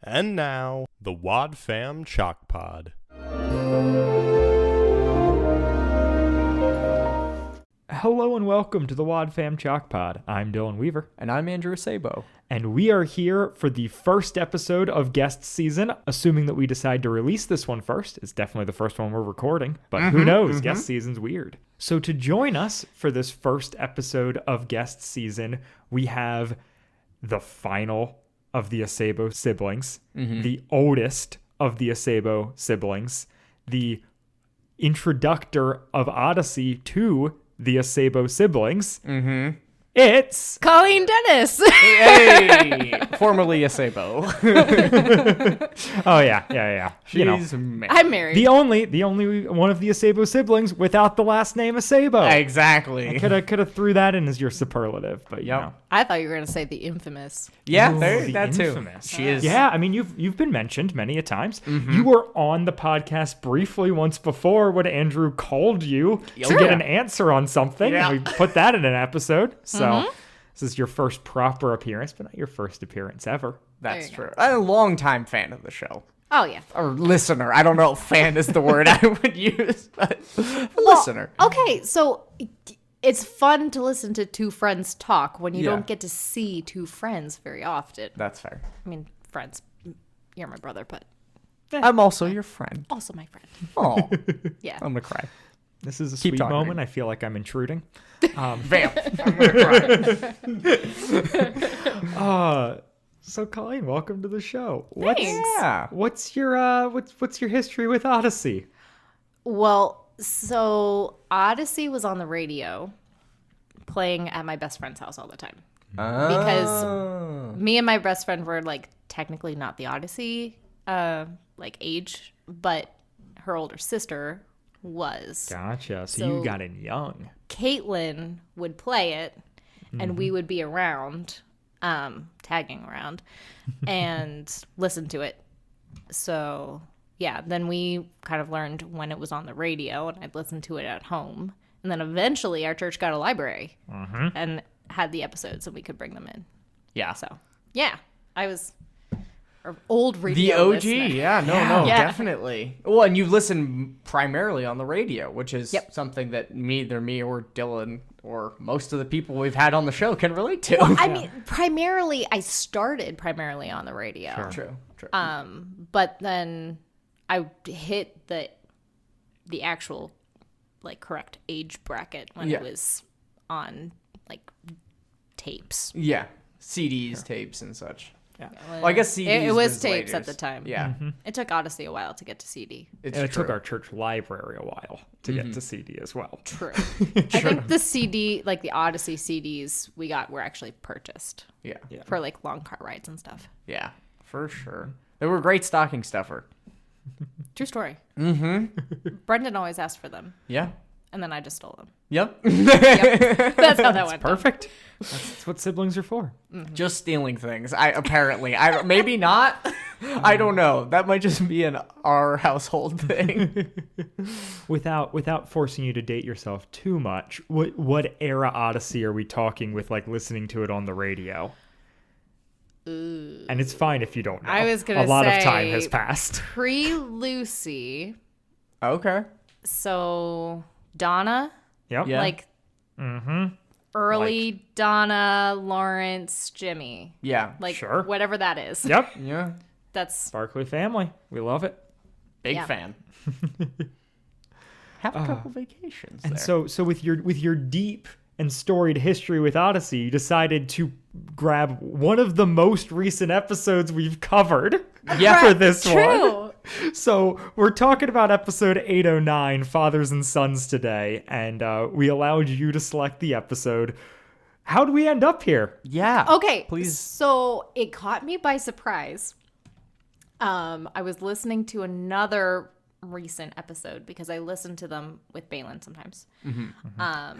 And now, the Wad Fam Chalk Pod. Hello and welcome to the Wad Fam Chalk Pod. I'm Dylan Weaver. And I'm Andrew Sabo. And we are here for the first episode of guest season, assuming that we decide to release this one first. It's definitely the first one we're recording, but who knows? Guest season's weird. So to join us for this first episode of guest season, we have the final of the Acebo siblings, the oldest of the Acebo siblings, the introductor of Odyssey to the Acebo siblings. It's Colleen Dennis. Hey! Formerly a Sabo. oh yeah. She's married. I'm married. The only one of the Acebo siblings without the last name Acebo. Exactly. Could have threw that in as your superlative, but you know. I thought you were gonna say the infamous. Yeah, Ooh, there, the that too. infamous. She is. Yeah, I mean you've been mentioned many a times. You were on the podcast briefly once before when Andrew called you to get an answer on something. Yeah. And we put that in an episode. So this is your first proper appearance, but not your first appearance ever. That's There you true. I'm a longtime fan of the show. Oh yeah. Or listener. I don't know if fan is the word I would use, but listener. Okay, so it's fun to listen to two friends talk when you Yeah. don't get to see two friends very often. That's fair. I mean, friends. You're my brother, but I'm also your friend. also my friend. Oh, Yeah. I'm gonna cry. This is a Keep sweet talking. moment. I feel like I'm intruding. Vamp. I'm gonna cry. So Colleen, welcome to the show. Thanks. Yeah. What's your history with Odyssey? Well, so Odyssey was on the radio, playing at my best friend's house all the time. Because me and my best friend were like technically not the Odyssey like age, but her older sister was. Gotcha. So So- you got in young. Caitlin would play it, and we would be around, tagging around, and listen to it. So yeah, then we kind of learned when it was on the radio, and I'd listen to it at home. And then eventually our church got a library and had the episodes, and we could bring them in. Yeah. So yeah, I was an old The radio OG, listener. yeah, no, Yeah. definitely. Well, and you listen primarily on the radio, which is Yep. something that either me or Dylan or most of the people we've had on the show can relate to. I mean, I started primarily on the radio. True. But then I hit the actual like correct age bracket when Yeah. it was on like tapes. Yeah, CDs, tapes, and such. Yeah. Well, I guess CDs. It was tapes later. at the time. Yeah, It took Odyssey a while to get to CD. it's And it true. took our church library a while to get to CD as well. True. I think the CD, like the Odyssey CDs we got, were actually purchased Yeah, for like long car rides and stuff. yeah, for sure. They were a great stocking stuffer. True story. Brendan always asked for them, Yeah. and then I just stole them. Yep. That's how that went. down. Perfect. That's what siblings are for. Just stealing things. I maybe not. I don't know. That might just be an our household thing. Without forcing you to date yourself too much, what era Odyssey are we talking with, like listening to it on the radio? And it's fine if you don't know. I was gonna a lot of say- time has passed. Pre-Lucy, Okay. so Donna, Yep. Yeah. like early Donna, Lawrence, Jimmy, Yeah. like Sure. whatever that is. Yep. Yeah. That's Barkley family. We love it. Big Yeah. fan. Have a couple vacations there. And so with your deep and storied history with Odyssey, you decided to grab one of the most recent episodes we've covered for this one. true. So we're talking about episode 809, Fathers and Sons, today, and we allowed you to select the episode. How do we end up here? yeah. Okay, Please. So it caught me by surprise. I was listening to another recent episode because I listen to them with Balin sometimes.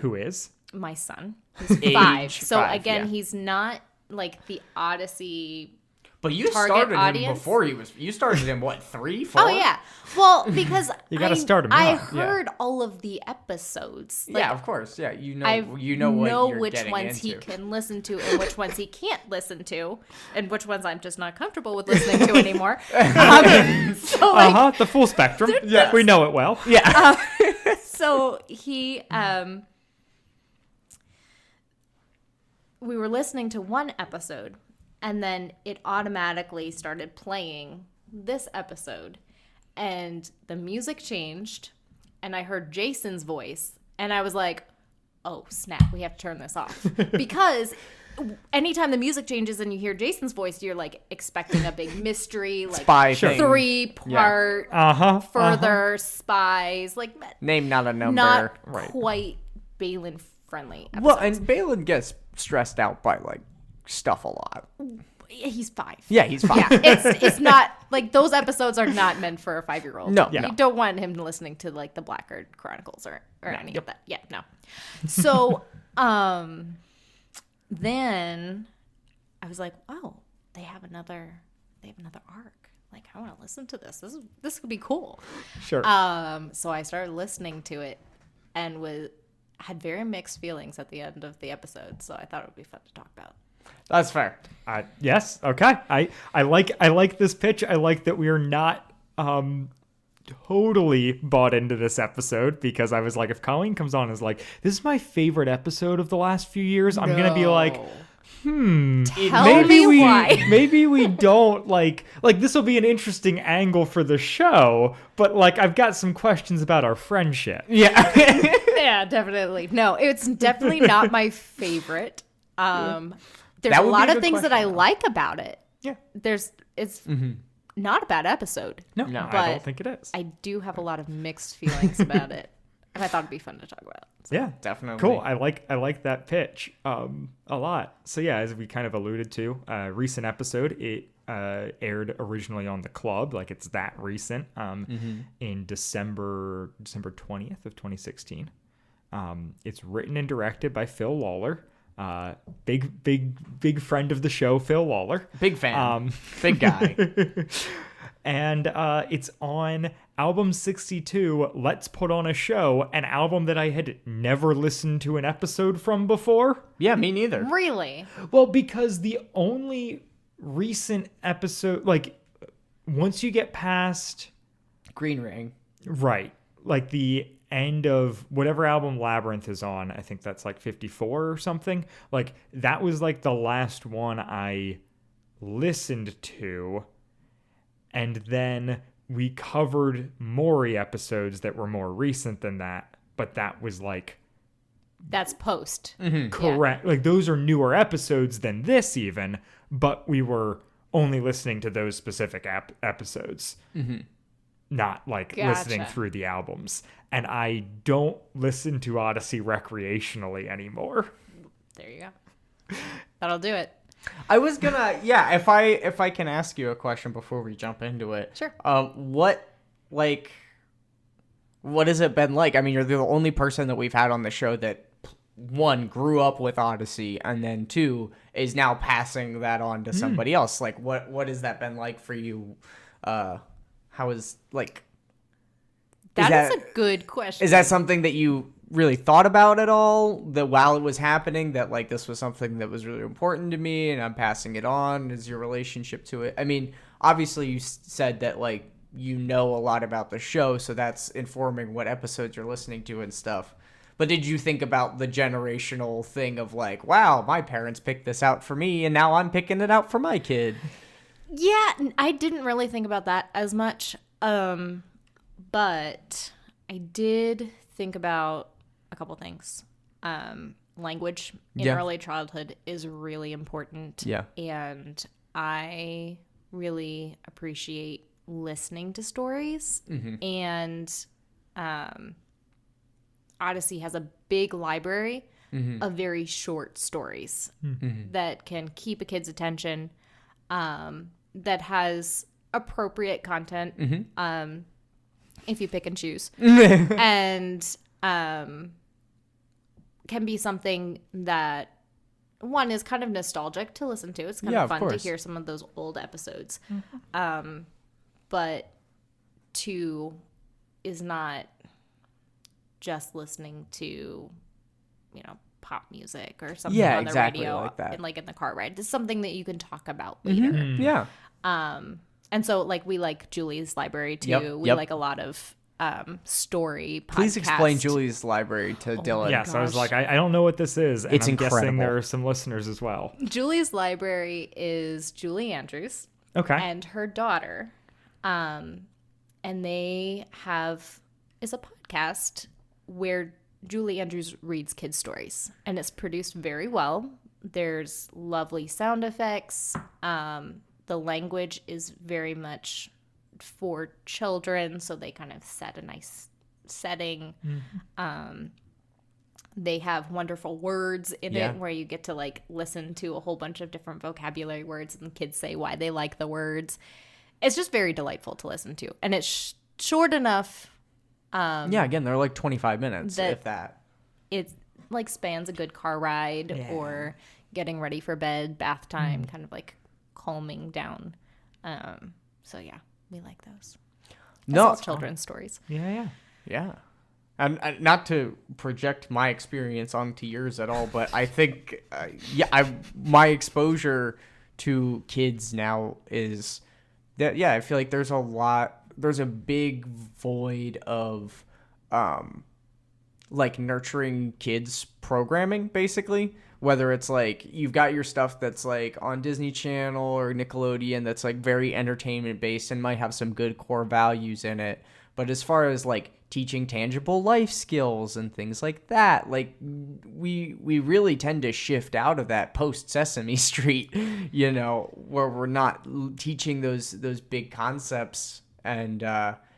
Who is? My son, he's 5. Age So 5, again, yeah. he's not like the Odyssey But you target started audience. him before you started him, what, 3, 4? Oh yeah. Well, because You started him, what, 3, 4? oh yeah. Well, because You gotta start 'em I young, heard all of the episodes. Yeah, of course. Yeah, I you know what you're which getting ones into. he can listen to and which ones he can't listen to, and which ones I'm just not comfortable with listening to anymore. So like, The full spectrum. Yes. We know it well. Yeah. so he we were listening to one episode and then it automatically started playing this episode and the music changed and I heard Jason's voice and I was like, oh snap, we have to turn this off. Because anytime the music changes and you hear Jason's voice, you're like expecting a big mystery, like Spy thing. 3-part further spies, like Name, not a number. not Right. quite Balin friendly. Well, and Balin gets stressed out by, like, stuff a lot. He's 5. Yeah, he's fine. Yeah, it's not like those episodes are not meant for a 5-year-old. No. You don't want him listening to like the Blackguard Chronicles or any of that. Yeah, no. So, then I was like, oh, they have another arc. Like, I want to listen to this. This could be cool. Sure. So I started listening to it and had very mixed feelings at the end of the episode. So I thought it would be fun to talk about. That's fair. Yes. Okay. I like this pitch. I like that we are not totally bought into this episode because I was like, if Colleen comes on and is like, this is my favorite episode of the last few years, I'm gonna be like, Tell me why. maybe we don't like this will be an interesting angle for the show, but like I've got some questions about our friendship. Yeah. Yeah, definitely. No, it's definitely not my favorite. There's That a would be lot a of good things that I question, though. like about it. Yeah. It's not a bad episode. No, No. I But don't think it is. I do have a lot of mixed feelings about it. And I thought it'd be fun to talk about. Yeah, Definitely. cool. I like that pitch a lot. So yeah, as we kind of alluded to, recent episode, it aired originally on the Club, like it's that recent, in December 20th of 2016. It's written and directed by Phil Lawler. Big friend of the show, Phil Lawler. Big fan. Big guy. And it's on album 62, Let's Put On a Show, an album that I had never listened to an episode from before. Yeah, me neither. Really? Well, because the only recent episode, like, once you get past... Green Ring. Right. Like, the end of whatever album Labyrinth is on, I think that's, like, 54 or something. Like, that was, like, the last one I listened to. And then we covered Maury episodes that were more recent than that. But that was, like... That's post. Correct. Like, those are newer episodes than this even, but we were only listening to those specific episodes. Not, like, listening Gotcha. through the albums. And I don't listen to Odyssey recreationally anymore. There you go. That'll do it. I was gonna, yeah, if I can ask you a question before we jump into it. Sure. What has it been like? I mean, you're the only person that we've had on the show that, one, grew up with Odyssey, and then two, is now passing that on to somebody else. Like, what has that been like for you? How is, like... That is a good question. Is that something that you really thought about at all, that while it was happening, that like this was something that was really important to me and I'm passing it on? Is your relationship to it? I mean, obviously you said that like you know a lot about the show, so that's informing what episodes you're listening to and stuff. But did you think about the generational thing of like, wow, my parents picked this out for me and now I'm picking it out for my kid? Yeah, I didn't really think about that as much. But I did think about a couple things. Language in early childhood is really important. Yeah. And I really appreciate listening to stories. And Odyssey has a big library of very short stories that can keep a kid's attention, that has appropriate content. If you pick and choose, and can be something that one is kind of nostalgic to listen to. It's kind Yeah, of of fun to course. hear some of those old episodes. But two is not just listening to, pop music or something Yeah, on the exactly radio like that. and like in the car ride. It's something that you can talk about later. Yeah. And so like we like Julie's Library too. Yep, We yep. like a lot of story podcasts. Please explain Julie's Library to Dylan. Yes, I was gosh. like, I don't know what this is. And It's I'm guessing incredible. there are some listeners as well. Julie's Library is Julie Andrews Okay. and her daughter. And they is a podcast where Julie Andrews reads kids' stories. And it's produced very well. There's lovely sound effects. The language is very much for children, so they kind of set a nice setting. They have wonderful words in Yeah. it where you get to like listen to a whole bunch of different vocabulary words and kids say why they like the words. It's just very delightful to listen to, and it's short enough. Yeah, again, they're like 25 minutes, That- if that. It like spans a good car ride or getting ready for bed, bath time, kind of like calming down. So yeah, we like those. No, It's all children's stories. Yeah. yeah. And not to project my experience onto yours at all, but I think, my exposure to kids now is that, I feel like there's a big void of, like nurturing kids programming, basically. Whether it's like you've got your stuff that's like on Disney Channel or Nickelodeon that's like very entertainment based and might have some good core values in it. But as far as like teaching tangible life skills and things like that, like we really tend to shift out of that post Sesame Street, where we're not teaching those big concepts and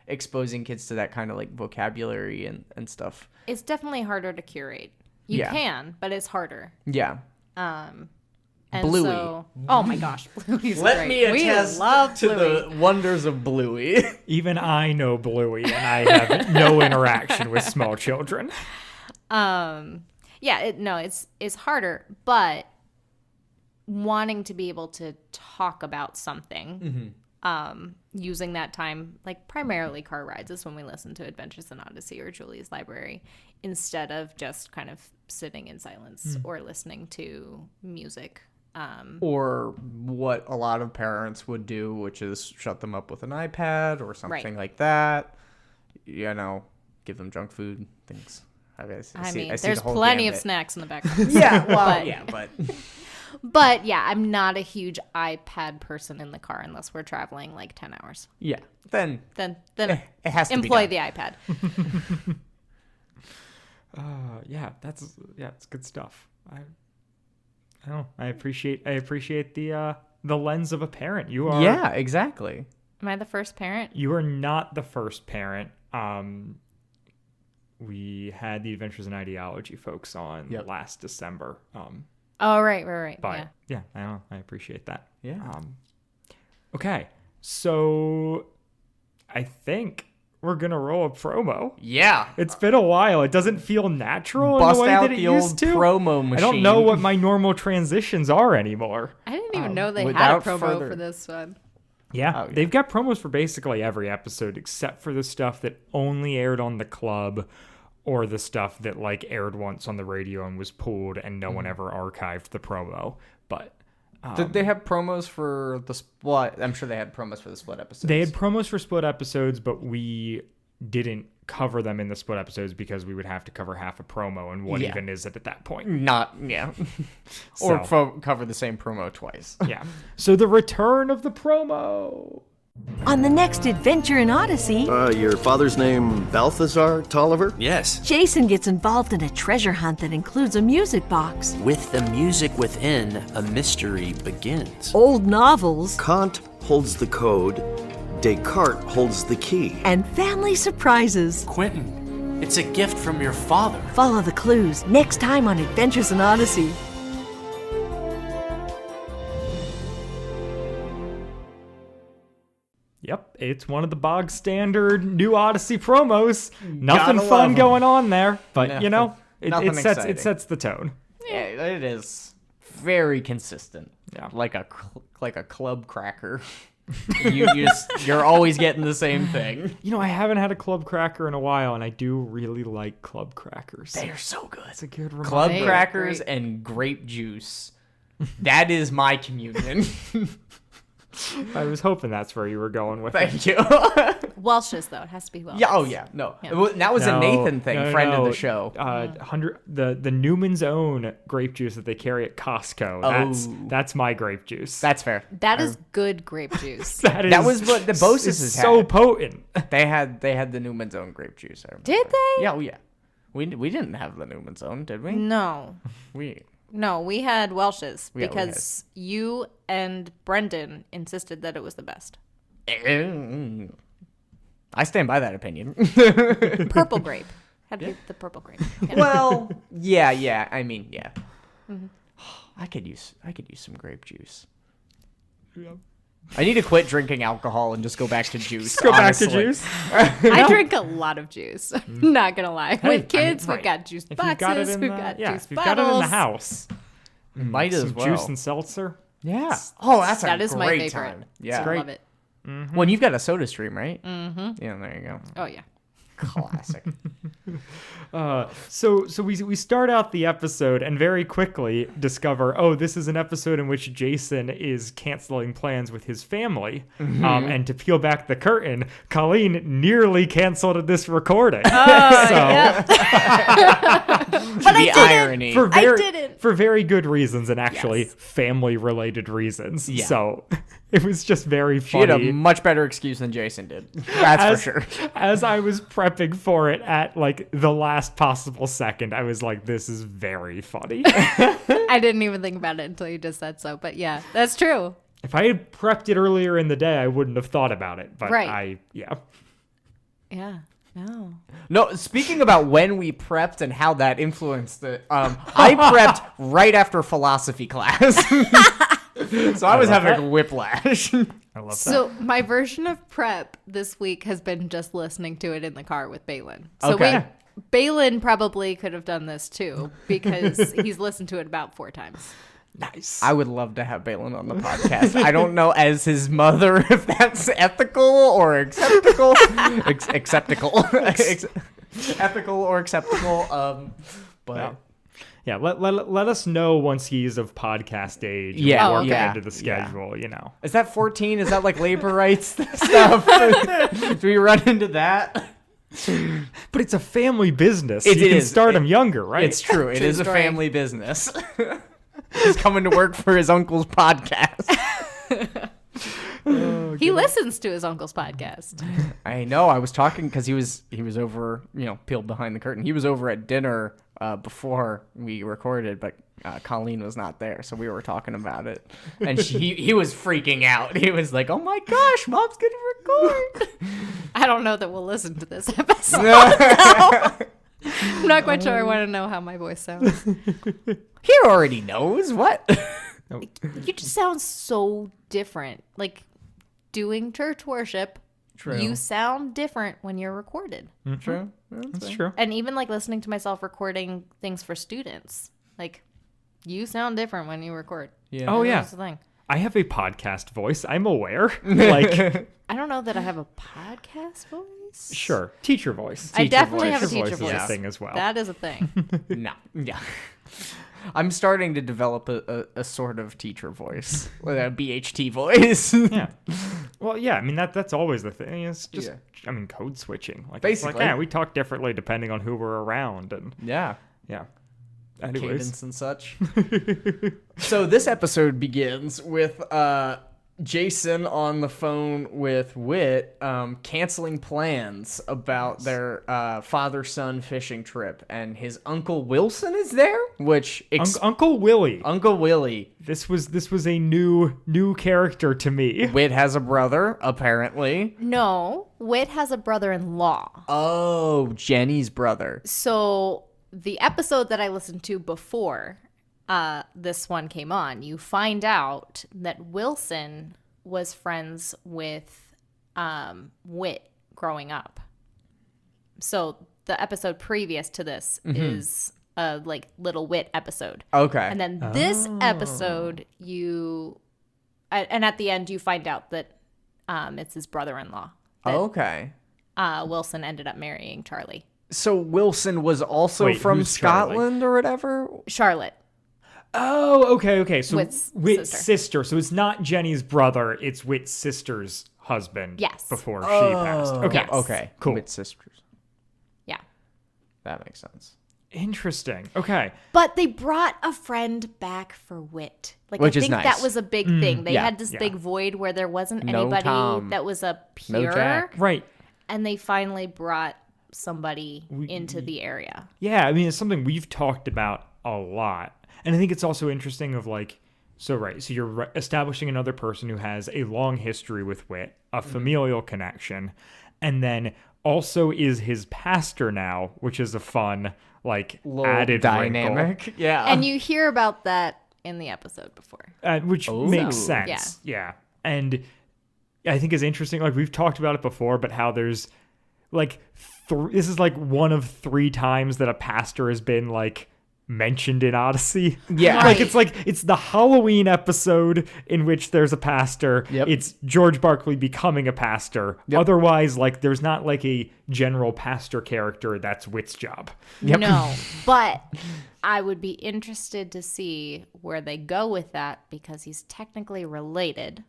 exposing kids to that kind of like vocabulary and stuff. It's definitely harder to curate. You Yeah. can, but it's harder. Yeah. And Bluey. So, oh my gosh, Bluey's Let great. me attest we love to Bluey. the wonders of Bluey. Even I know Bluey, and I have no interaction with small children. It's harder, but wanting to be able to talk about something, using that time, like primarily car rides is when we listen to Adventures in Odyssey or Julie's Library, instead of just kind of sitting in silence or listening to music. Or what a lot of parents would do, which is shut them up with an iPad or something like that. Give them junk food, things. I see There's the whole plenty of gamut. snacks in the background. Yeah, well, But- but But yeah, I'm not a huge iPad person in the car unless we're traveling like 10 hours. yeah. Then Then it has to employ be the done. iPad. It's good stuff. I appreciate the lens of a parent. You are Yeah, exactly. Am I the first parent? You are not the first parent. We had the Adventures in Ideology folks on last December. Oh, right. But Yeah. I don't know. I appreciate that. Yeah. Okay, so I think we're gonna roll a promo. Yeah. It's been a while. It doesn't feel natural in Bust the way out that it the used old to. promo machine. I don't know what my normal transitions are anymore. I didn't even know they had a without promo further- for this one. Yeah, Oh, yeah. they've got promos for basically every episode except for the stuff that only aired on the club or the stuff that like aired once on the radio and was pulled and no one ever archived the promo. But Did they have promos for the split? I'm sure they had promos for the split episodes. they had promos for split episodes, but we didn't cover them in the split episodes because we would have to cover half a promo, and what Yeah. even is it at that point? Not, or So. cover the same promo twice. Yeah. So the return of the promo. On the next adventure in Odyssey, Your father's name Balthazar Tolliver? Yes. Jason gets involved in a treasure hunt that includes a music box, With the music within, a mystery begins. old novels, Kant holds the code, Descartes holds the key. and family surprises. Quentin, it's a gift from your father. Follow the clues next time on Adventures in Odyssey. Yep, it's one of the bog standard new Odyssey promos. Nothing Gotta love fun 'em. going on there, but Nothing- it nothing sets exciting. it sets the tone. Yeah, it is very consistent. Yeah. Like a club cracker. You're always getting the same thing. You know, I haven't had a club cracker in a while, and I do really like club crackers. They are so good. It's a good reminder. Club They are crackers great. and grape juice. That is my communion. I was hoping that's where you were going with it. Thank you. Welch's though, it has to be Welch's. Yeah. Oh yeah. No. Yeah. Well, that was a Nathan thing. Friend of the show. The Newman's Own grape juice that they carry at Costco. That's my grape juice. That's fair. That is good grape juice. That was what the Boses is had. so potent. They had the Newman's Own grape juice. I remember. Did they? Yeah. Oh yeah. We didn't have the Newman's Own, did we? No, we had Welch's Yeah, we because you and Brendan insisted that it was the best. I stand by that opinion. Purple grape. Had to be the purple grape. Yeah. Well, yeah. I mean, yeah. I could use some grape juice. I need to quit drinking alcohol and just go back to juice. Go back to honestly. juice. I drink a lot of juice. Not gonna lie. With kids, right. we've got juice If you've got it boxes. in We've the, got yeah, juice if you've got it in bottles. the house. Might as Some well. juice and seltzer. Yeah. Oh, that's That a is my great favorite. time. Yeah. I love it. Well, you've got a Soda Stream, right? Mm-hmm. Yeah, there you go. Oh yeah. Classic. So we start out the episode and very quickly discover, oh, this is an episode in which Jason is canceling plans with his family. And to peel back the curtain, Colleen nearly canceled this recording. Yeah. But I The didn't. irony. I didn't. For very good reasons and actually Yes. family-related reasons. Yeah. So it was just very She had funny. a much better excuse than Jason did. That's for sure. As I was prepping for it at like the last possible second, I was like, this is very funny. I didn't even think about it until you just said so. But yeah, that's true. If I had prepped it earlier in the day, I wouldn't have thought about it. But Right. yeah. Yeah. No. No, speaking about when we prepped and how that influenced it, I prepped right after philosophy class. So I was having a whiplash. I love that. So my version of prep this week has been just listening to it in the car with Balin. So Okay. Balin probably could have done this too because he's listened to it about 4 times. Nice. I would love to have Balin on the podcast. I don't know as his mother if that's ethical or acceptable. Acceptable. Ethical or acceptable. But Yeah, let us know once he's of podcast age. and Yeah, we'll work yeah, it into the schedule, you know. is that 14? Is that like labor rights stuff? Do we run into that? But it's a family business. It you can is. start them younger, right? It's true. It True is a story. family business. He's coming to work for his uncle's podcast. He listens to his uncle's podcast. I know. I was talking because he was over, peeled behind the curtain. He was over at dinner before we recorded, but Colleen was not there, so we were talking about it, and he was freaking out. He was like, "Oh my gosh, Mom's gonna record." I don't know that we'll listen to this episode. I'm not quite sure I want to know how my voice sounds. He already knows what. You just sound so different. Like doing church worship, you sound different when you're recorded. True. That's true. And even like listening to myself recording things for students, like you sound different when you record. Yeah. Oh, yeah. That's the thing. I have a podcast voice. I'm aware. Like, I don't know that I have a podcast voice. sure. Teacher voice. I definitely have a Teacher teacher voice is a voice. thing as well. That is a thing. No. Yeah. I'm starting to develop a sort of teacher voice, with a BHT voice. Yeah. Well, yeah. I mean, that's always the thing. It's just, Yeah. I mean, code switching. Like, Basically. it's like, yeah, we talk differently depending on who we're around, and Yeah. yeah. Anyways, Cadence and such. So this episode begins with Jason on the phone with Whit, canceling plans about their father-son fishing trip, and his Uncle Wilson is there, which Uncle Willie. Uncle Willie. This was a new character to me. Whit has a brother, apparently. No, Whit has a brother-in-law. Oh, Jenny's brother. So the episode that I listened to before this one came on, you find out that Wilson was friends with Whit growing up. So the episode previous to this is a like little Wit episode. Okay. And then this episode, and at the end you find out that it's his brother-in-law. That, Okay. Wilson ended up marrying Charlie. So Wilson was also from who's Charlie? Scotland or whatever? Charlotte. Oh, okay. So Whit's Whit's sister. sister. So it's not Jenny's brother. It's Whit's sister's husband. Yes. Before she passed. Okay. Yes. Okay. Cool. With sisters. Yeah. That makes sense. Interesting. Okay. But they brought a friend back for Wit. Like, Which I is think nice. that was a big thing. They yeah, had this yeah. big void where there wasn't No anybody Tom. that was a No peer. Jack. Right. And they finally brought somebody into the area. Yeah, I mean, it's something we've talked about a lot. And I think it's also interesting of like, so you're establishing another person who has a long history with Wit, a familial connection, and then also is his pastor now, which is a fun, like, Little added dynamic. wrinkle, Yeah. And you hear about that in the episode before. which makes sense. Yeah. And I think is interesting. Like, we've talked about it before, but how there's like, this is like one of 3 times that a pastor has been like mentioned in Odyssey. Yeah. Like it's the Halloween episode in which there's a pastor. Yep. It's George Barkley becoming a pastor. Yep. Otherwise, like there's not like a general pastor character that's Wit's job. Yep. No, but I would be interested to see where they go with that because he's technically related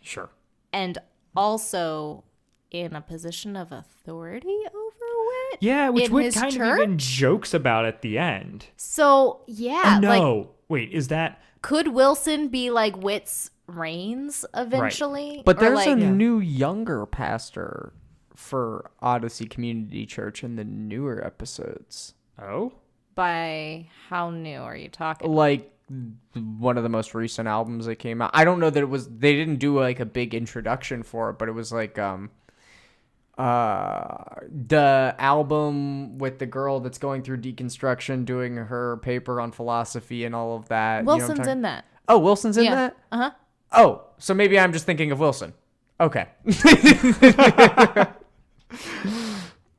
Sure. and also in a position of authority over Wit. Yeah, which in Wit his kind church? of even jokes about at the end. So, yeah, Oh, no. like, Wait, is that... could Wilson be like Wit's reigns eventually? But Or, there's like, a new younger pastor for Odyssey Community Church in the newer episodes. Oh? by how new are you talking? Like one of the most recent albums that came out. I don't know that it was, they didn't do like a big introduction for it, but it was like the album with the girl that's going through deconstruction, doing her paper on philosophy and all of that. Wilson's in that. Oh, Wilson's in Yeah. that? Uh-huh. Oh, so maybe I'm just thinking of Wilson. Okay.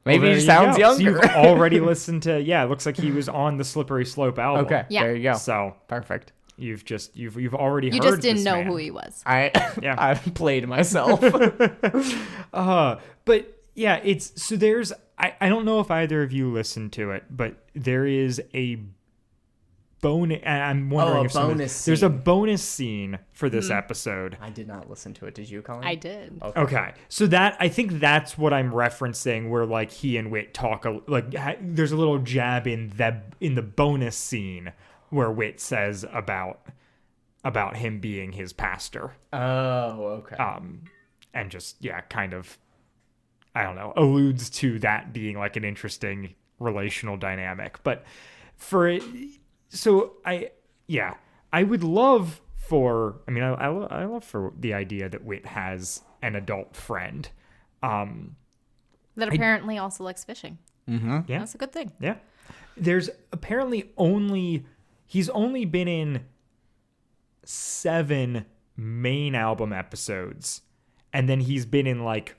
Maybe Well, he there sounds you go. So younger. you've already listened to, yeah, it looks like he was on the Slippery Slope album. Okay, Yeah. there you go. So Perfect. you've already You heard just didn't this know man. who he was. Yeah. I played myself. But yeah, it's so there's I don't know if either of you listened to it, but there is a bonus. I'm wondering a if bonus there's a scene. bonus scene for this episode. I did not listen to it. Did you, Colleen? I did. Okay, so that I think that's what I'm referencing, where like he and Wit talk there's a little jab in the bonus scene where Wit says about him being his pastor. Oh, okay. And just kind of, I don't know, alludes to that being like an interesting relational dynamic. But for it, so I would love for, I mean, I love for the idea that Wit has an adult friend. That apparently also likes fishing. Yeah, That's a good thing. yeah. There's apparently he's only been in 7 main album episodes, and then he's been in like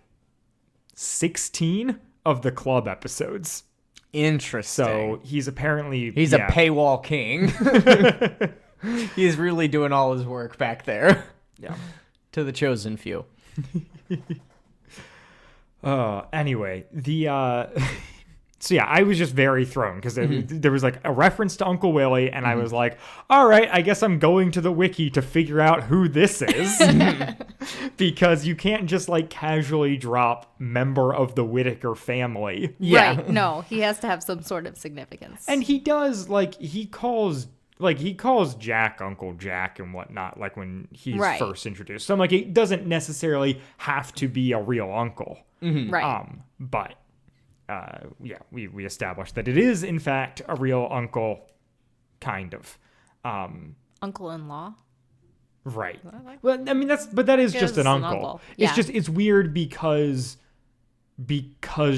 16 of the club episodes. Interesting. So he's apparently He's a paywall king. He's really doing all his work back there. Yeah. To the chosen few. Anyway, so yeah, I was just very thrown because there was like a reference to Uncle Willie, and I was like, all right, I guess I'm going to the wiki to figure out who this is. Because you can't just like casually drop member of the Whittaker family. Yeah. Right. No, he has to have some sort of significance. And he does, like, he calls Jack Uncle Jack and whatnot, like when he's Right. first introduced. So I'm like, it doesn't necessarily have to be a real uncle. right. But we established that it is in fact a real uncle, kind of. Uncle-in-law. Right. Well, I mean that is just an uncle. Yeah. It's weird because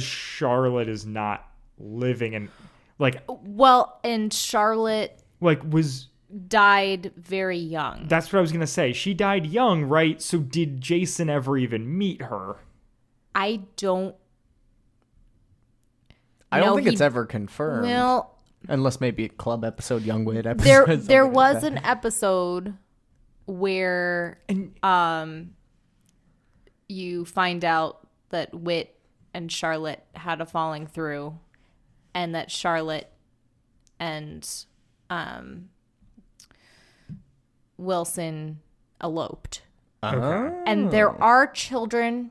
Charlotte is not living and like Well, and Charlotte was. died very young. That's what I was going to say. She died young, right? So did Jason ever even meet her? I don't I don't No, think he- it's ever confirmed. Well, Unless maybe a club episode, Young Wit episode. There was an episode where you find out that Wit and Charlotte had a falling through, and that Charlotte and Wilson eloped. Okay. And there are children.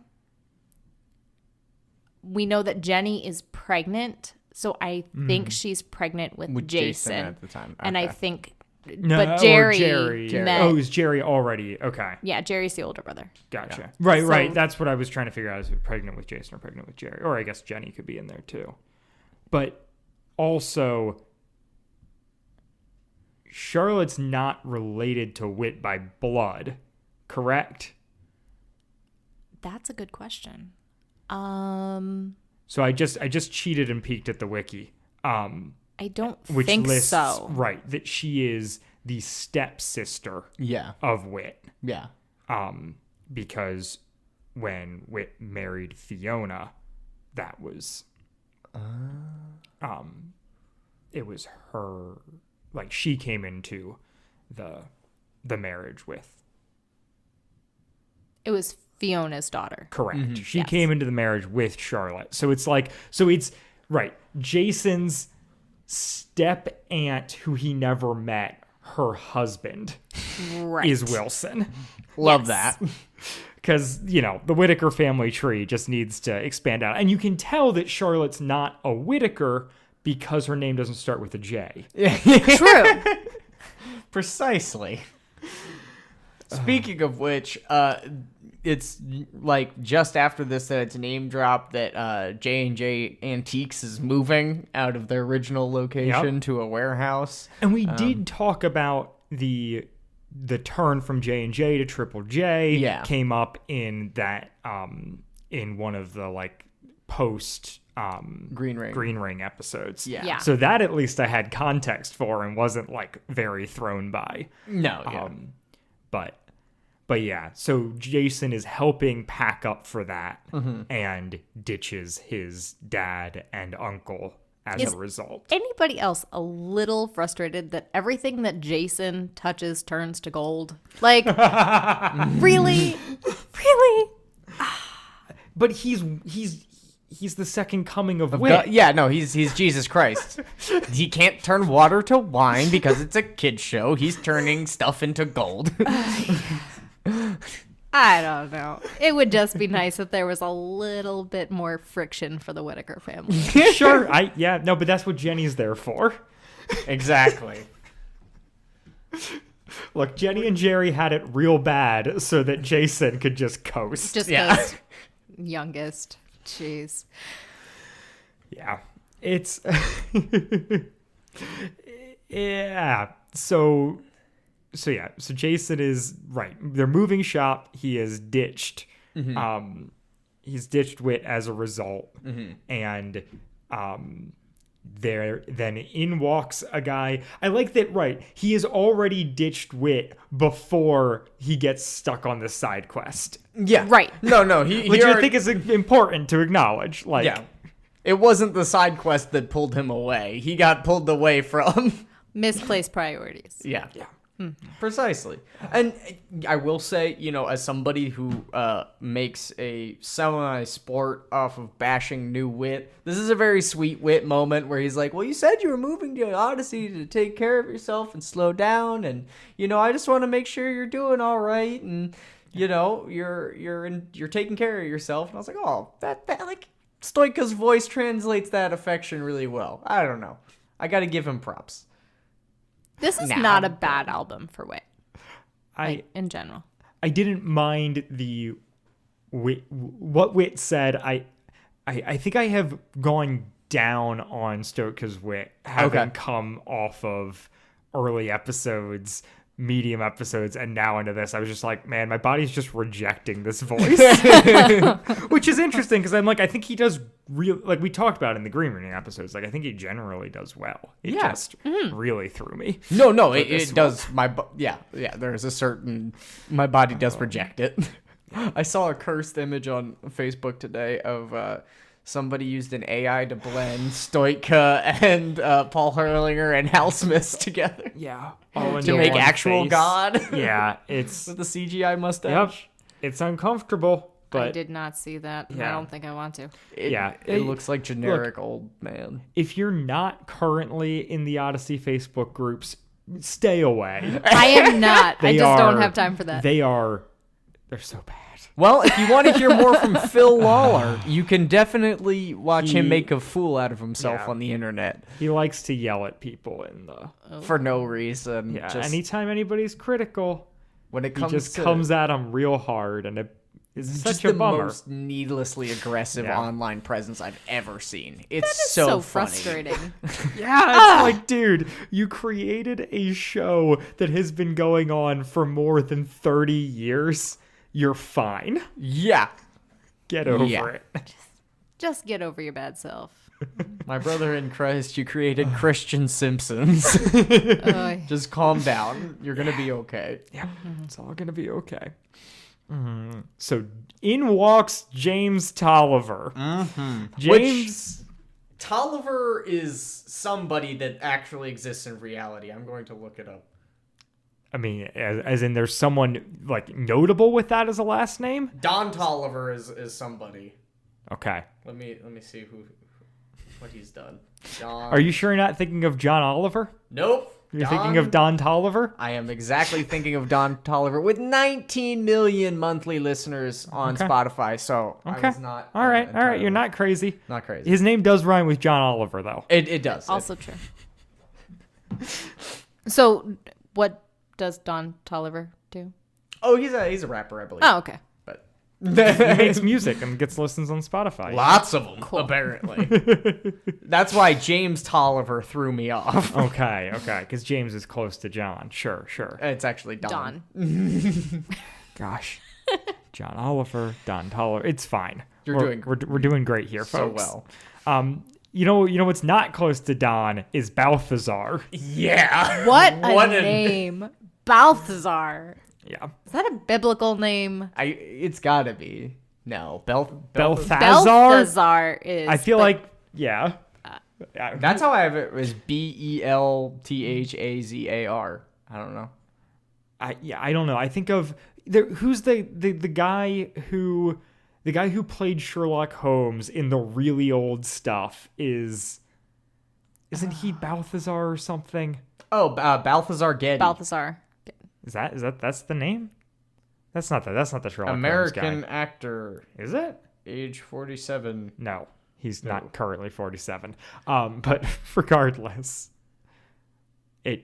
We know that Jenny is pregnant, so I think she's pregnant with Jason at the time. And I Okay. think, No, but or Jerry met. Oh, it was Jerry already. Okay. Yeah, Jerry's the older brother. Gotcha. Right, So- right. That's what I was trying to figure out, is it pregnant with Jason or pregnant with Jerry. Or I guess Jenny could be in there too. But also, Charlotte's not related to Wit by blood, correct? That's a good question. So I just cheated and peeked at the wiki. I don't Which think lists, so. right, that she is the stepsister Yeah. of Wit. Yeah. Because when Wit married Fiona, that was it was her, like, she came into the marriage with. It was Fiona's daughter. Correct. She Yes. came into the marriage with Charlotte. So it's like, it's right. Jason's step aunt, who he never met, her husband Right. is Wilson. Love Yes. that. Because, the Whittaker family tree just needs to expand out. And you can tell that Charlotte's not a Whittaker because her name doesn't start with a J. True. Precisely. Speaking of which, it's like just after this that it's name dropped that J&J Antiques is moving out of their original location to a warehouse. And we did talk about the turn from J&J to Triple J. Yeah. Came up in that in one of the like post Green Ring episodes. Yeah. So that at least I had context for and wasn't like very thrown by. No, yeah. But yeah, so Jason is helping pack up for that and ditches his dad and uncle as Is a result. Anybody else a little frustrated that everything that Jason touches turns to gold? Like, really? Really? But he's the second coming of Wit. God, yeah, no, he's Jesus Christ. He can't turn water to wine because it's a kid's show. He's turning stuff into gold. I don't know. It would just be nice if there was a little bit more friction for the Whittaker family. Sure, but that's what Jenny's there for. Exactly. Look, Jenny and Jerry had it real bad so that Jason could just coast. Just Yeah. because youngest. Jeez. Yeah. It's yeah. So Jason is right. They're moving shop. He is ditched. He's ditched Wit as a result. And there then in walks a guy. I like that, right. He has already ditched Wit before he gets stuck on this side quest. Yeah. Right. No, he Which I already- think is important to acknowledge. Like, yeah. It wasn't the side quest that pulled him away. He got pulled away from. Misplaced priorities. Yeah. Precisely. And I will say, as somebody who makes a semi-sport off of bashing new Wit, this is a very sweet Wit moment where he's like, well, you said you were moving to Odyssey to take care of yourself and slow down. And, I just want to make sure you're doing all right. And, you're taking care of yourself. And I was like, oh, that like Stoika's voice translates that affection really well. I don't know. I got to give him props. This is Nah. not a bad album for Wit. I In general. I didn't mind the what Wit said. I think I have gone down on Stoika's Wit, having come off of early episodes, medium episodes, and now into this. I was just like, man, my body's just rejecting this voice, which is interesting because I'm like, I think he does real, like we talked about in the Green Room episodes. Like I think he generally does well. It just really threw me. No, it does. There's a certain, my body does reject it. I saw a cursed image on Facebook today of somebody used an AI to blend Stoica and Paul Hurlinger and Hal Smith together. Yeah. To make actual God. Yeah, it's With the CGI mustache. it's uncomfortable, but I did not see that. And Yeah. I don't think I want to. It looks like generic old man. if you're not currently in the Odyssey Facebook groups, stay away. I am not. I They just don't are- have time for that. They're so bad. Well, if you want to hear more from Phil Lawler, you can definitely watch him make a fool out of himself Yeah. on the internet He likes to yell at people in the for no reason. yeah. Just Anytime anybody's critical, when it he comes just to comes at them real hard, and it's just such the a bummer. most needlessly aggressive Yeah. online presence I've ever seen. It's so funny. frustrating. Yeah, it's like, dude, you created a show that has been going on for more than 30 years. You're fine. Yeah. Get over Yeah. it. Just get over your bad self. My brother in Christ, you created Christian Simpsons. Oy. Just calm down. You're going to be okay. Yeah, it's all gonna be okay. So in walks James Tolliver. James. Tolliver is somebody that actually exists in reality. I'm going to look it up. I mean, as in there's someone like notable with that as a last name. Don Tolliver is somebody. Okay. Let me see what he's done. Don. Are you sure you're not thinking of John Oliver? Nope. You're thinking of Don Tolliver? I am exactly thinking of Don Tolliver with 19 million monthly listeners on Spotify. So Okay. I was not. All right. entirely- You're not crazy. Not crazy. His name does rhyme with John Oliver, though. It does. Also true. So, what does Don Tolliver do? Oh, he's a rapper, I believe. Oh, okay. But He makes music and gets listens on Spotify. lots of them, apparently. That's why James Tolliver threw me off. Okay. Because James is close to John. Sure. It's actually Don. Gosh. John Oliver, Don Tolliver. It's fine. You're we're doing great here, so folks. well. You know what's not close to Don is Balthazar. Yeah. What a name. Balthazar. Yeah. Is that a biblical name? It's gotta be. No. Balthazar? Balthazar is. I feel but like, yeah. That's how I have it. Was Belthazar. I don't know. I don't know. I think of who's the guy who played Sherlock Holmes in the really old stuff isn't he Balthazar or something? Oh, Balthazar Getty. Balthazar. That's the name? That's not the Sherlock American Holmes guy. actor, Is it? age 47. No, he's not currently 47. But regardless, we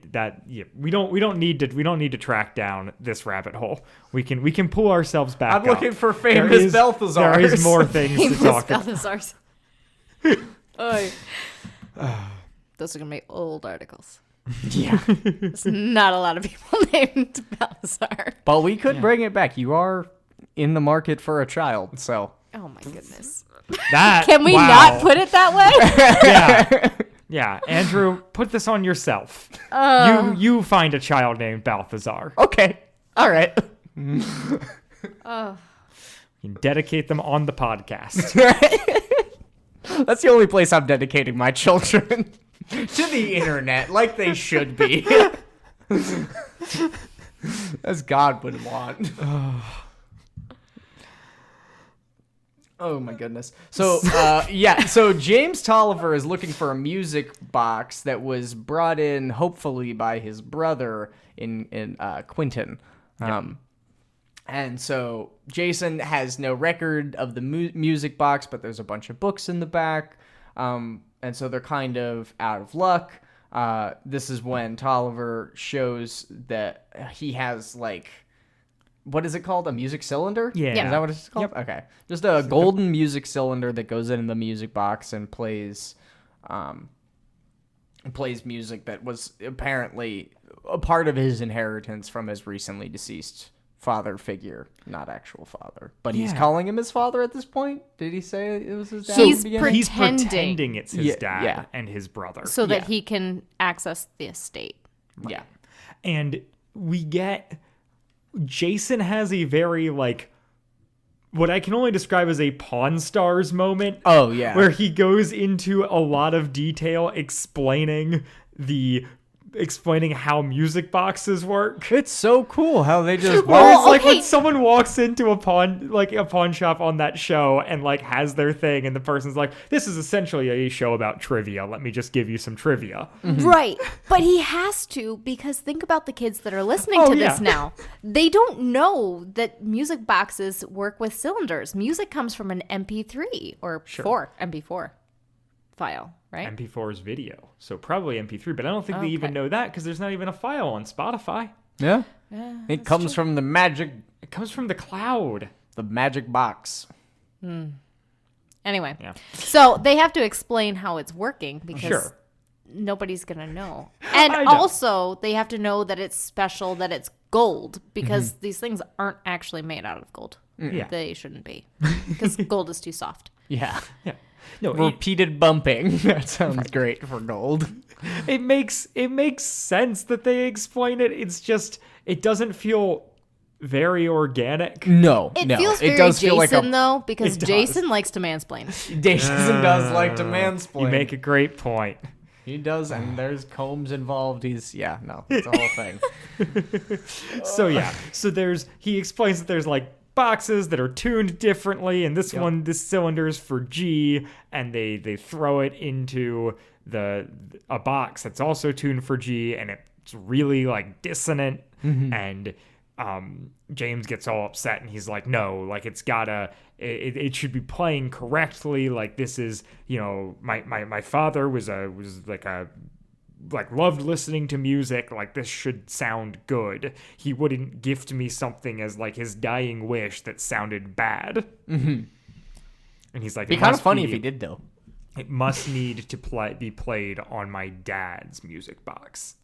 don't need to track down this rabbit hole. We can pull ourselves back. I'm looking up. for famous Balthazars. There is more things to Famous talk about. Balthazars. Oy. Those are going to be old articles. Yeah. There's not a lot of people named Balthazar. But we could bring it back. You are in the market for a child, so. Oh my goodness. Can we wow. not put it that way? Yeah, Andrew, put this on yourself. You find a child named Balthazar. Okay. All right. You can dedicate them on the podcast. That's the only place I'm dedicating my children. To the internet, like they should be. As God would want. Oh my goodness. So, so James Tolliver is looking for a music box that was brought in, hopefully, by his brother in Quentin. And so Jason has no record of the music box, but there's a bunch of books in the back. And so they're kind of out of luck. This is when Tolliver shows that he has, like, what is it called? A music cylinder? Yeah. Is that what it's called? Yep. Okay. Just a golden music cylinder that goes in the music box and plays music that was apparently a part of his inheritance from his recently deceased father figure, not actual father, but he's calling him his father at this point. Did he say it was his dad? He's He's pretending it's his dad yeah. and his brother. So that he can access the estate. Yeah. And we get Jason has a very like what I can only describe as a Pawn Stars moment. Oh, yeah. Where he goes into a lot of detail explaining how music boxes work. It's so cool how they just Where it's like okay. when someone walks into a pawn shop on that show and like has their thing, and the person's like, "This is essentially a show about trivia. Let me just give you some trivia." Right. But he has to, because think about the kids that are listening to this now. They don't know that music boxes work with cylinders. Music comes from an MP3 or MP4 file, right? MP4 is video, so probably MP3, but I don't think they even know that because there's not even a file on Spotify. Yeah. It comes from the magic It comes from the cloud. box. Anyway, Yeah. so they have to explain how it's working because Sure. nobody's going to know. And I know. also, they have to know that it's special, that it's gold, because these things aren't actually made out of gold. Yeah. They shouldn't be, because gold is too soft. Yeah. Yeah. No, Repeated bumping. That sounds great for gold. it makes sense that they explain it. It's just it doesn't feel very organic. No, It no. feels it very does Jason, feel like though, because It does. Jason likes to mansplain. Jason does like to mansplain. You make a great point. He does, and there's combs involved. It's a whole thing. So he explains that there's like boxes that are tuned differently, and this cylinder is for G, and they throw it into a box that's also tuned for G, and it's really like dissonant, and James gets all upset, and he's like, no, like it should be playing correctly. Like this is, my father was loved listening to music. Like this should sound good. He wouldn't gift me something as like his dying wish that sounded bad. And he's like, It'd be kind of funny if he did, though. It must need to be played on my dad's music box.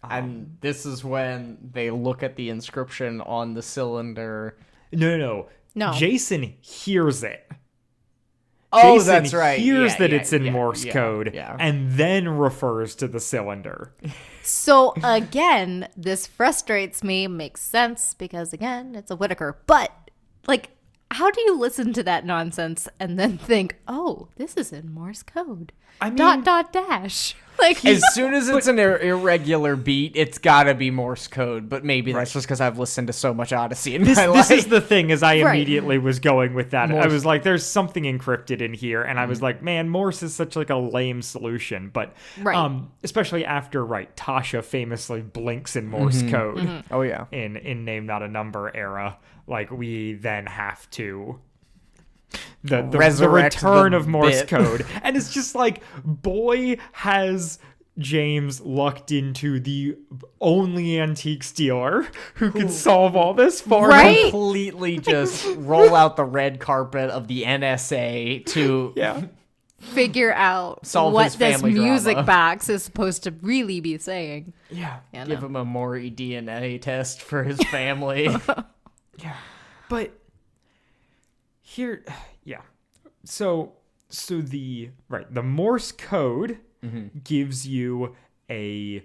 And this is when they look at the inscription on the cylinder. No. Jason hears it. Oh, Jason that's right. hears Yeah, that yeah, it's in yeah, Morse yeah, code yeah. and then refers to the cylinder. So again, this frustrates me, makes sense, because again, it's a Whittaker. But like, how do you listen to that nonsense and then think, oh, this is in Morse code? I mean, ... Like, As soon as it's an irregular beat, it's gotta be Morse code. But maybe that's just because I've listened to so much Odyssey in my life. This is the thing, is I Right. immediately was going with that. Morse. I was like, there's something encrypted in here. And I was like, man, Morse is such like a lame solution. But Right. especially after, Tasha famously blinks in Morse code Oh, yeah. in Name Not a Number era. Like, we then have to... The Resurrect return the of Morse bit. code. And it's just like, boy, has James lucked into the only antique stealer who can solve all this for him. Right? Completely just roll out the red carpet of the NSA to Yeah. figure out Solve what his this family music drama. box is supposed to really be saying. Yeah. Yeah, give no. him a Maury DNA test for his family. But here, yeah. So the Morse code gives you a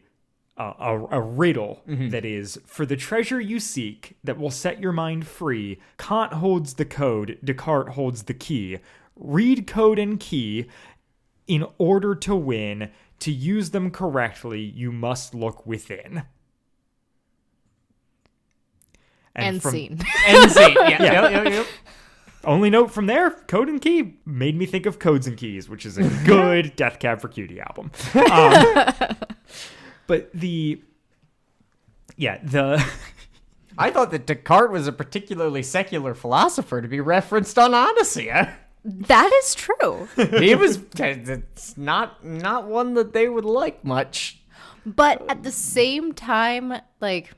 riddle that is, for the treasure you seek that will set your mind free, Kant holds the code, Descartes holds the key. Read code and key in order to win. To use them correctly, you must look within. And scene. End scene. Yeah. Yep. Only note from there, Code and Key made me think of Codes and Keys, which is a good Death Cab for Cutie album. But I thought that Descartes was a particularly secular philosopher to be referenced on Odyssey. That is true. He was. It's not one that they would like much. But at the same time, like,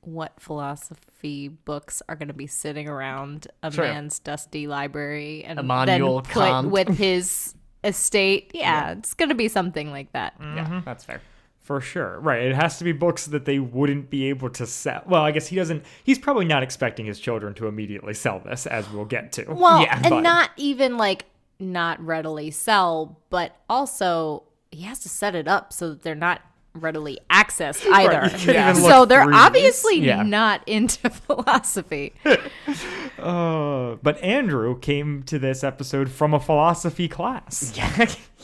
what philosophy books are going to be sitting around a man's dusty library and Immanuel then put Kant. with his estate? Yeah, it's going to be something like that. Yeah, that's fair. for sure. Right. It has to be books that they wouldn't be able to sell. Well, I guess he's probably not expecting his children to immediately sell this, as we'll get to. Well, Yeah, and but- not even like not readily sell, but also he has to set it up so that they're not readily accessed either. you can't even So look they're through these. obviously Yeah. not into philosophy. But Andrew came to this episode from a philosophy class.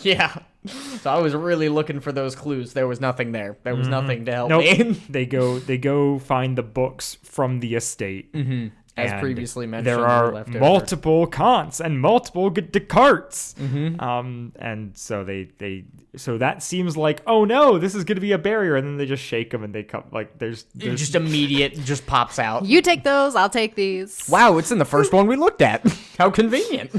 Yeah. So I was really looking for those clues. There was nothing there. There was nothing to help Nope. me. they go find the books from the estate. As And previously mentioned, there they were are left over. multiple Kants and multiple Descartes. Mm-hmm. And so so that seems like, oh no, this is going to be a barrier. And then they just shake them and they come like there's Just immediate, just pops out. You take those, I'll take these. Wow, it's in the first one we looked at. How convenient.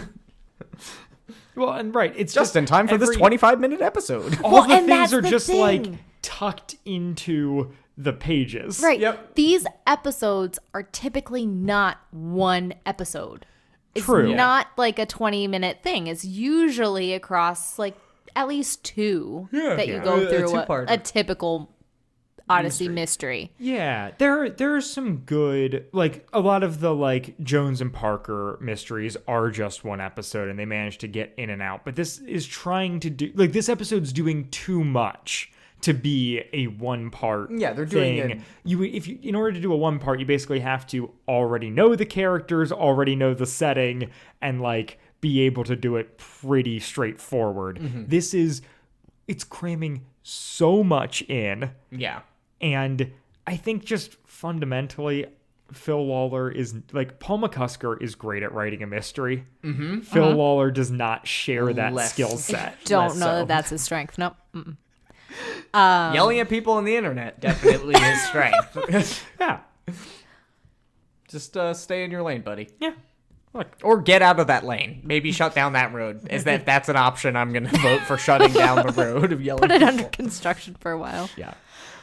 well, and right, it's Just in time for this every- 25-minute episode. All the and things that's are the just like thing. tucked into the pages. Right. Yep. These episodes are typically not one episode. It's True. not like a 20-minute thing. It's usually across like at least two that you go through two-parter. a typical Odyssey mystery. Yeah, there's some good, like a lot of the like Jones and Parker mysteries are just one episode and they manage to get in and out. But this is trying to do like this episode's doing too much to be a one part. Yeah, they're doing thing. In order to do a one part, you basically have to already know the characters, already know the setting, and like be able to do it pretty straightforward. It's cramming so much in. Yeah. And I think just fundamentally, Phil Lawler is like Paul McCusker is great at writing a mystery. Phil Lawler does not share that Less. skill set. Don't Less know so. that that's his strength. Nope. Mm-mm. Yelling at people on the internet definitely is strength. Yeah. Just stay in your lane, buddy. Yeah. Look, Or get out of that lane. Maybe shut down that road. That's an option, I'm going to vote for shutting down the road of yelling Put at it under people. construction for a while. Yeah.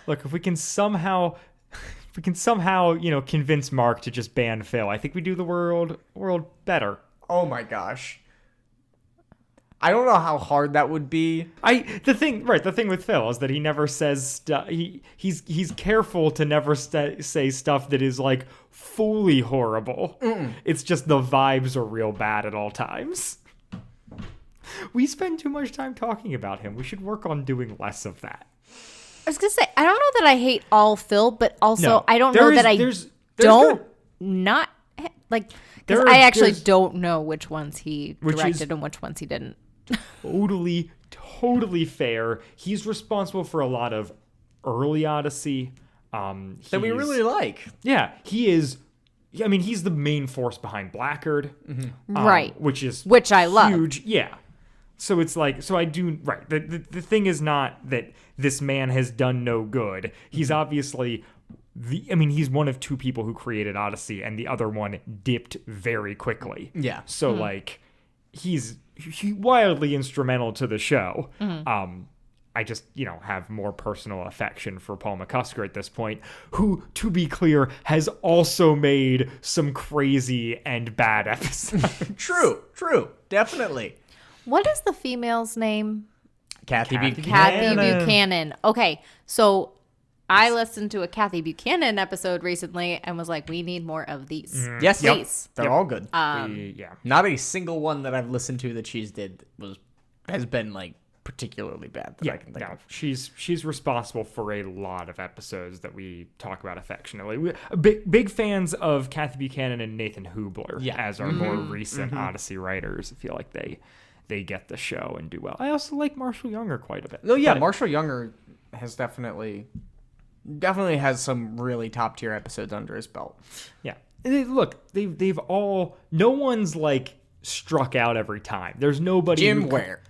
look, if we can somehow convince Mark to just ban Phil, I think we do the world better. Oh my gosh. I don't know how hard that would be. The thing with Phil is that he never says stuff. He's careful to never say stuff that is like fully horrible. It's just the vibes are real bad at all times. We spend too much time talking about him. We should work on doing less of that. I was gonna say I don't know that I hate all Phil, but also No, I don't there know is- that I there's don't good. not like because There I are- actually there's- don't know which ones he Which is- directed and which ones he didn't. Totally fair. He's responsible for a lot of early Odyssey. That we really like. Yeah, he is. I mean, he's the main force behind Blackguard, Right. Which I love. huge. Yeah. So it's like, so I do right. The thing is not that this man has done no good. He's obviously he's one of two people who created Odyssey, and the other one dipped very quickly. Yeah. So like, he's wildly instrumental to the show. I just, have more personal affection for Paul McCusker at this point, who, to be clear, has also made some crazy and bad episodes. True. Definitely. What is the female's name? Kathy Kathy Kathy Buchanan. Buchanan. Okay, so I listened to a Kathy Buchanan episode recently and was like, we need more of these. Yes. Please. They're all good. Yeah. Not a single one that I've listened to that she's did has been like particularly bad that I can think of. She's responsible for a lot of episodes that we talk about affectionately. Big fans of Kathy Buchanan and Nathan Hubler as our more recent Odyssey writers. I feel like they get the show and do well. I also like Marshall Younger quite a bit. Oh yeah, But- Marshall Younger has definitely has some really top tier episodes under his belt. Yeah. Look, they've all. No one's like struck out every time. There's nobody. Jim Ware.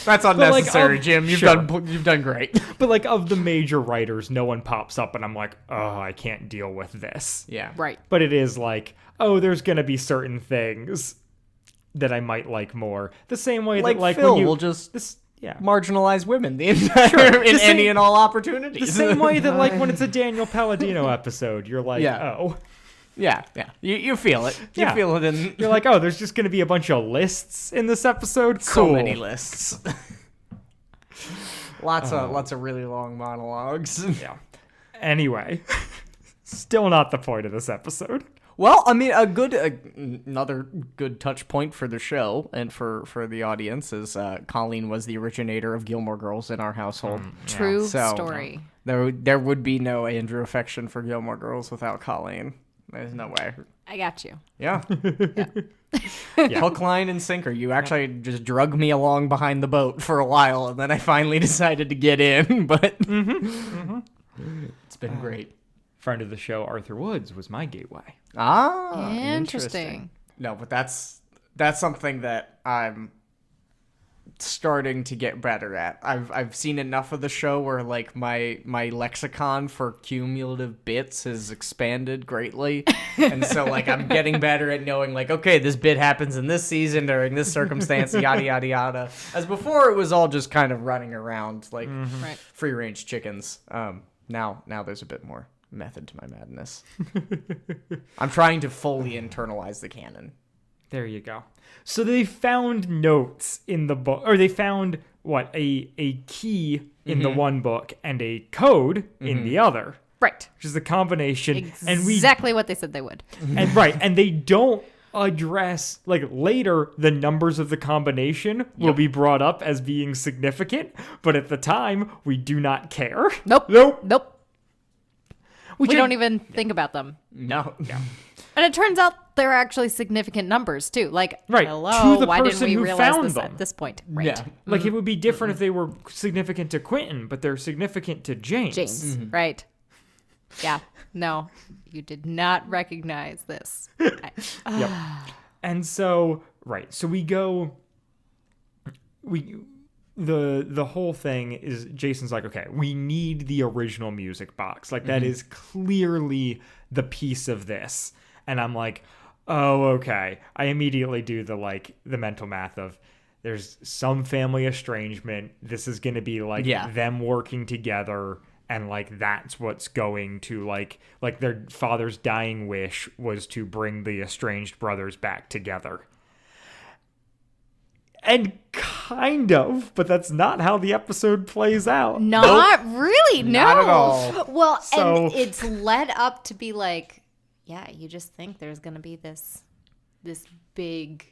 That's unnecessary, Jim. You've done great. But like of the major writers, no one pops up and I'm like, oh, I can't deal with this. Yeah. Right. But it is like, oh, there's gonna be certain things that I might like more. The same way Like that like Phil when you will just marginalize women the entire in any and all opportunities. the same way that like when it's a Daniel Palladino episode, you're like, Yeah. oh. Yeah. You feel it. You Yeah. feel it in You're like, oh, there's just gonna be a bunch of lists in this episode. so Cool. many lists. Lots of really long monologues. Yeah. Anyway, still not the point of this episode. Well, I mean, another good touch point for the show and for the audience is Colleen was the originator of Gilmore Girls in our household. True So, story. There would be no Andrew affection for Gilmore Girls without Colleen. There's no way. I got you. Yeah. Hook, line, and sinker. You actually just drug me along behind the boat for a while, and then I finally decided to get in, but it's been great. Friend of the show, Arthur Woods, was my gateway. Ah, Interesting. No, but that's something that I'm starting to get better at. I've seen enough of the show where like my lexicon for cumulative bits has expanded greatly, and so like I'm getting better at knowing like, okay, this bit happens in this season during this circumstance, yada yada yada. As before, it was all just kind of running around like free range chickens. Now there's a bit more method to my madness. I'm trying to fully internalize the canon. There you go. So they found notes in the book, or they found a key in the one book and a code in the other, Right. which is a combination. Exactly what they said they would. And they don't address like later the numbers of the combination will be brought up as being significant, but at the time we do not care. Nope. We don't even think about them. No. And it turns out they're actually significant numbers too. Like, Right, hello, to the why didn't person we who realize found this them. at this point? Right. Yeah. Like it would be different if they were significant to Quentin, but they're significant to James. James, right. Yeah. No, you did not recognize this. Yep. And so, right. So the whole thing is Jason's like, okay, we need the original music box. Like that is clearly the piece of this. And I'm like, oh, okay. I immediately do the mental math of there's some family estrangement. This is going to be like them working together. And like, that's what's going to like their father's dying wish was to bring the estranged brothers back together. And kind of, but that's not how the episode plays out. Not really, no. Not at all. Well, So- and it's led up to be like, yeah, you just think there's going to be this big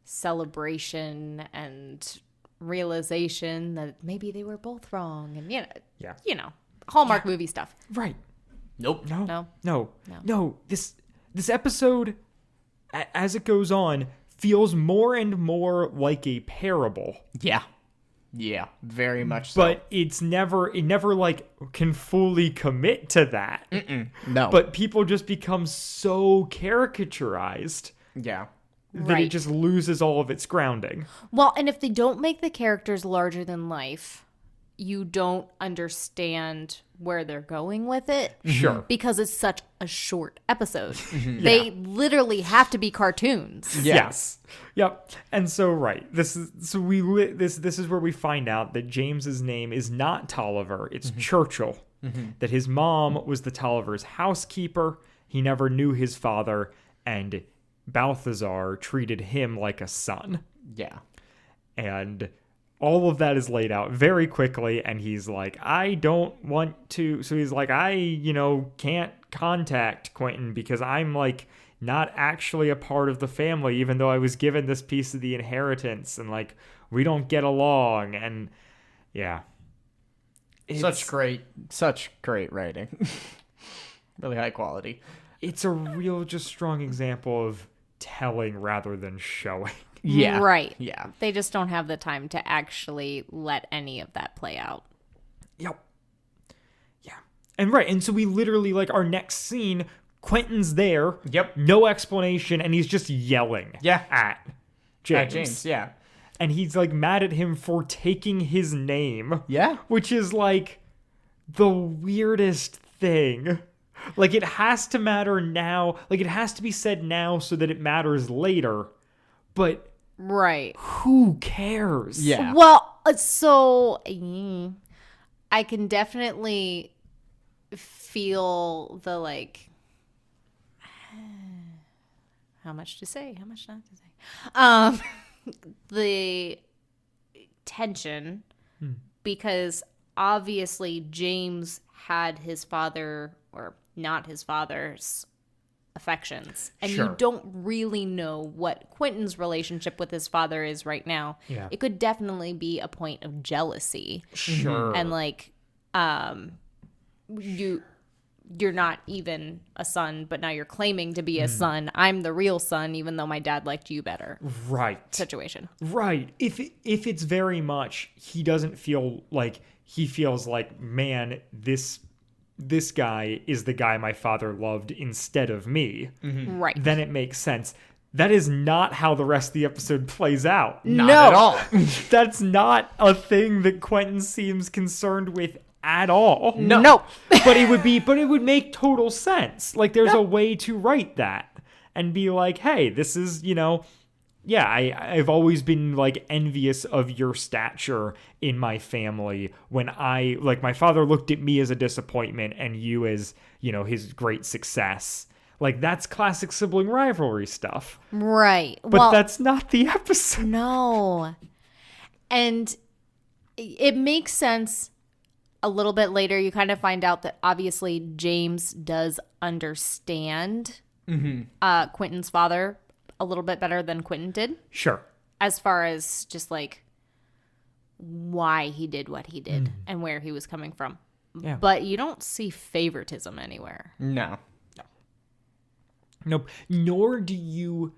celebration and realization that maybe they were both wrong, and you know, Hallmark movie stuff. Right. Nope. No. This episode, as it goes on, feels more and more like a parable. Yeah, very much so. But it never like can fully commit to that. No. But people just become so caricaturized yeah. that it just loses all of its grounding. Well, and if they don't make the characters larger than life, you don't understand where they're going with it. Sure. Because it's such a short episode. They literally have to be cartoons. Yes. Yep. And so this is where we find out that James's name is not Tolliver, it's Churchill. That his mom was the Tolliver's housekeeper. He never knew his father, and Balthazar treated him like a son. Yeah. And all of that is laid out very quickly, and he's like, I don't want to. So he's like, I can't contact Quentin because I'm like not actually a part of the family, even though I was given this piece of the inheritance, and like we don't get along. And yeah, Such great writing. Really high quality. It's a real just strong example of telling rather than showing. Yeah. Right. Yeah. They just don't have the time to actually let any of that play out. Yep. Yeah. And so we literally, like, our next scene, Quentin's there. Yep. No explanation, and he's just yelling at James. James, yeah. And he's, like, mad at him for taking his name. Yeah. Which is, like, the weirdest thing. Like, it has to matter now. Like, it has to be said now so that it matters later. But... Right. who cares? Yeah. Well, so I can definitely feel the like how much to say, how much not to say. The tension because obviously James had his father or not his father's affections. And Sure. you don't really know what Quentin's relationship with his father is right now. Yeah. It could definitely be a point of jealousy. Sure. And like you're not even a son, but now you're claiming to be a son. I'm the real son, even though my dad liked you better. Right. Situation. Right. If it's very much, he doesn't feel like, he feels like, man, this guy is the guy my father loved instead of me. Right. Then it makes sense. That is not how the rest of the episode plays out. Not at all. That's not a thing that Quentin seems concerned with at all. No. But it would make total sense. Like, there's a way to write that and be like, hey, this is, yeah, I've always been like envious of your stature in my family when my father looked at me as a disappointment and you as, his great success. Like, that's classic sibling rivalry stuff. Right. But that's not the episode. No. And it makes sense a little bit later. You kind of find out that obviously James does understand Quentin's father a little bit better than Quentin did. Sure. As far as just like why he did what he did and where he was coming from. Yeah. But you don't see favoritism anywhere. No. Nope. Nor do you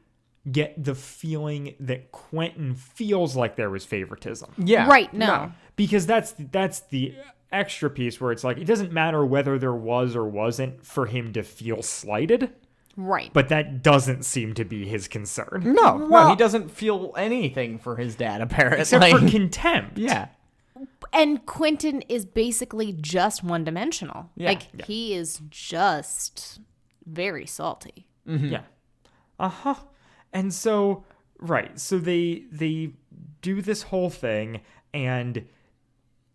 get the feeling that Quentin feels like there was favoritism. Yeah. Right, no. Because that's the extra piece where it's like, it doesn't matter whether there was or wasn't for him to feel slighted. Right. But that doesn't seem to be his concern. No, he doesn't feel anything for his dad, apparently. Except for contempt. Yeah. And Quentin is basically just one-dimensional. Yeah. Like, he is just very salty. Yeah. Uh-huh. And so, right. So they do this whole thing, and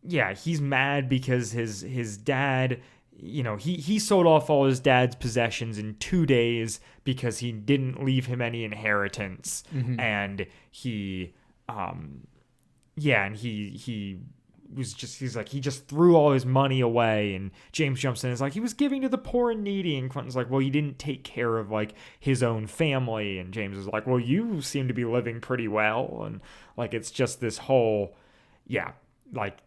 yeah, he's mad because his dad, he sold off all his dad's possessions in 2 days because he didn't leave him any inheritance. And he he just threw all his money away. And James jumps in and is like, he was giving to the poor and needy. And Quentin's like, well, he didn't take care of like his own family. And James is like, well, you seem to be living pretty well. And like, it's just this whole, like,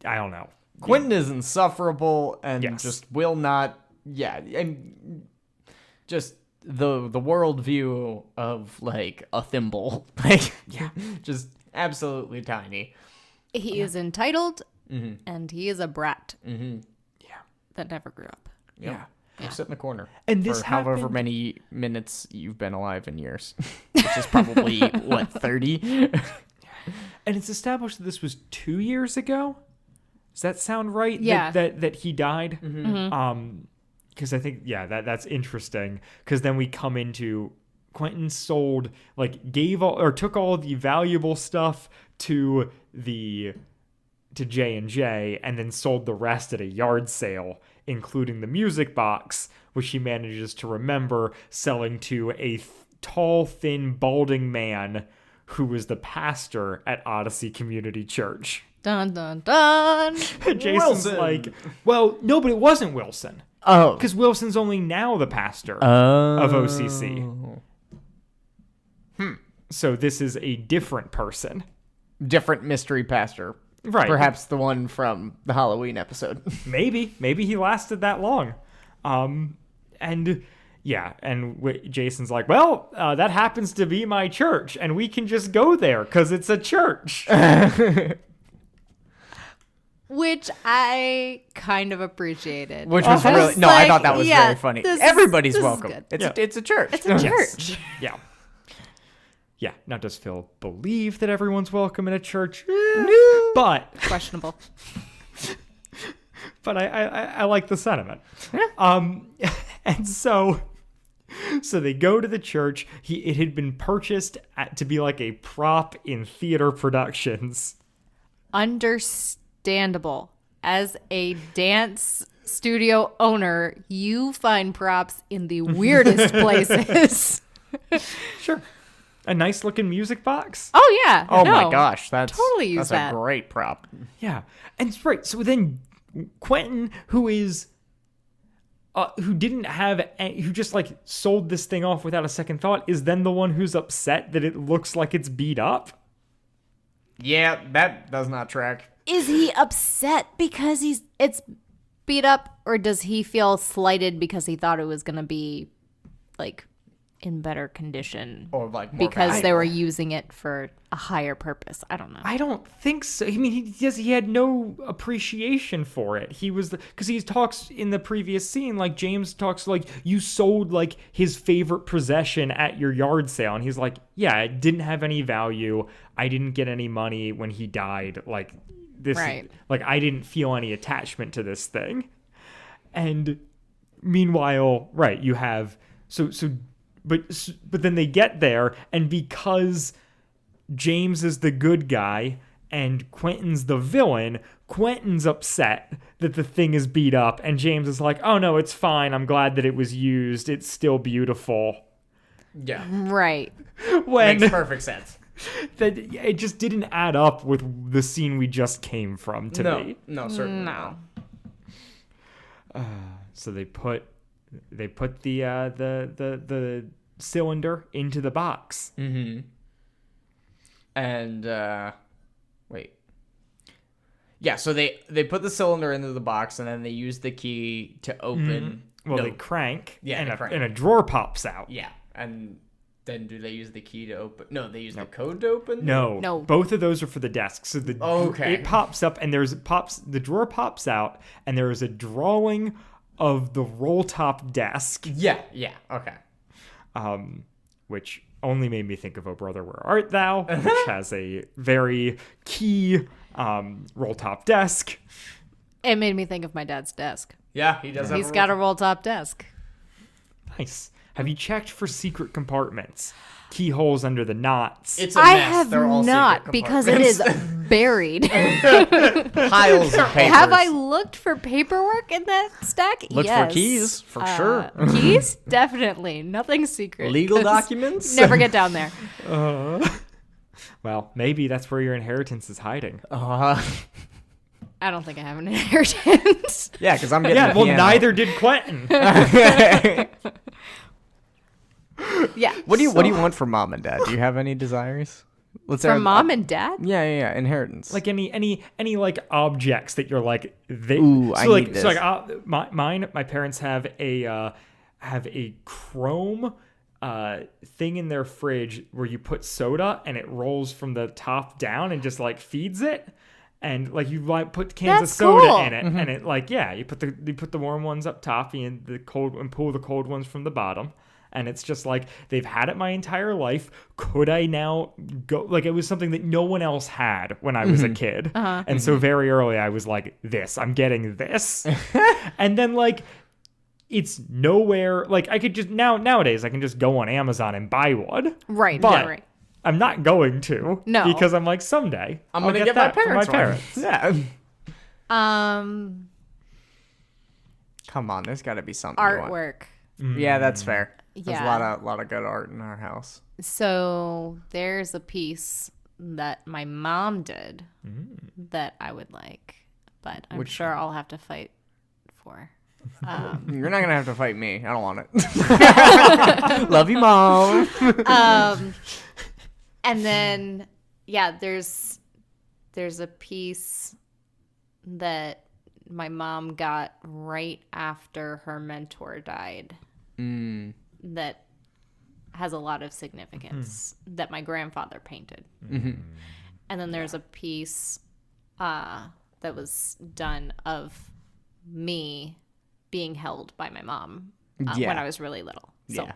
I don't know. Quentin is insufferable and Yes. just will not. Yeah, and just the worldview of like a thimble, like just absolutely tiny. He is entitled, and he is a brat. That never grew up. Yeah, sit in the corner. And this for however happened- many minutes you've been alive in years, which is probably what 30. And it's established that this was 2 years ago. Does that sound right? Yeah. That he died? Because I think, that's interesting. Because then we come into Quentin sold, like, took all of the valuable stuff to J&J and then sold the rest at a yard sale, including the music box, which he manages to remember selling to a tall, thin, balding man who was the pastor at Odyssey Community Church. Dun, dun, dun. Jason's Wilson. like, well, no, but it wasn't Wilson. Oh, Because Wilson's only now the pastor of OCC. So this is a different person. different mystery pastor. Right. Perhaps the one from the Halloween episode. Maybe he lasted that long. And Jason's like, well, that happens to be my church, and we can just go there because it's a church. Which I kind of appreciated. Which was I really was no, I like, thought that was yeah, very funny. this is- Everybody's this is welcome. good. It's a church. It's a church. Yeah. Yeah. Now, does Phil believe that everyone's welcome in a church? But Questionable. I like the sentiment. And so they go to the church. It had been purchased to be like a prop in theater productions. Understandable. As a dance studio owner, you find props in the weirdest places. Sure. A nice looking music box. Oh yeah. Oh no. my gosh, that's Totally use that's that. a great prop. Yeah. And it's right. So then Quentin, who is who didn't have, who just like sold this thing off without a second thought, is then the one who's upset that it looks like it's beat up. Yeah, that does not track. Is he upset because it's beat up, or does he feel slighted because he thought it was going to be like in better condition, Or like more because they valuable. were using it for a higher purpose? I don't know. I don't think so. I mean, he had no appreciation for it. He was, because he talks in the previous scene, like James talks like, you sold like his favorite possession at your yard sale. And he's like, yeah, it didn't have any value. I didn't get any money when he died. Like this, Right. like I didn't feel any attachment to this thing. And meanwhile, right, you have, but then they get there, and because James is the good guy and Quentin's the villain, Quentin's upset that the thing is beat up, and James is like, oh no, it's fine. I'm glad that it was used. It's still beautiful. Yeah. Right. When Makes perfect sense. that it just didn't add up with the scene we just came from to me. No, certainly No. not. So they put the cylinder into the box. And wait. Yeah, so they put the cylinder into the box, and then they use the key to open. Well, No. they crank, Yeah, and, they crank. and a drawer pops out. Yeah, and then do they use the key to open? No, they use the code to open. No. Both of those are for the desk. So Okay. it pops up, and the drawer pops out, and there is a drawing of the roll top desk, Yeah. Okay. which only made me think of "Oh Brother, Where Art Thou," which has a very key roll top desk. It made me think of my dad's desk. Yeah, he does. He's got a roll top desk. Nice. Have you checked for secret compartments? Keyholes under the knots. It's a I mess. have They're all not, secret because it is buried. piles of papers. Have I looked for paperwork in that stack? Look for Yes. keys, for sure. Keys? Definitely. Nothing secret. Legal 'Cause documents? Never get down there. Well, maybe that's where your inheritance is hiding. Uh, I don't think I have an inheritance. yeah, because I'm getting Yeah, the well, piano. neither did Quentin. Yeah. What do you want from mom and dad? Do you have any desires? Let's From mom and dad? Yeah. Inheritance. Like any like objects that you're like they. Ooh, I like need this. so like my parents have a chrome thing in their fridge where you put soda and it rolls from the top down and just like feeds it. And like you like put cans That's of soda cool. in it, and it like you put the warm ones up top and pull the cold ones from the bottom, and it's just like they've had it my entire life. Could I now go? Like it was something that no one else had when I was a kid, and so very early I was like, I'm getting this, and then like it's nowhere. Like I could just nowadays I can just go on Amazon and buy one, Right. but. Yeah, right. I'm not going to. No. Because I'm like, someday I'm I'll gonna get my that from parents. One. Yeah. Come on, there's got to be something. you want. Artwork. Yeah, that's fair. Yeah. There's a lot of good art in our house. So there's a piece that my mom did that I would like, but I'm sure I'll have to fight for. You're not gonna have to fight me. I don't want it. Love you, mom. And then, there's a piece that my mom got right after her mentor died that has a lot of significance that my grandfather painted. And then there's a piece that was done of me being held by my mom when I was really little. So Yeah.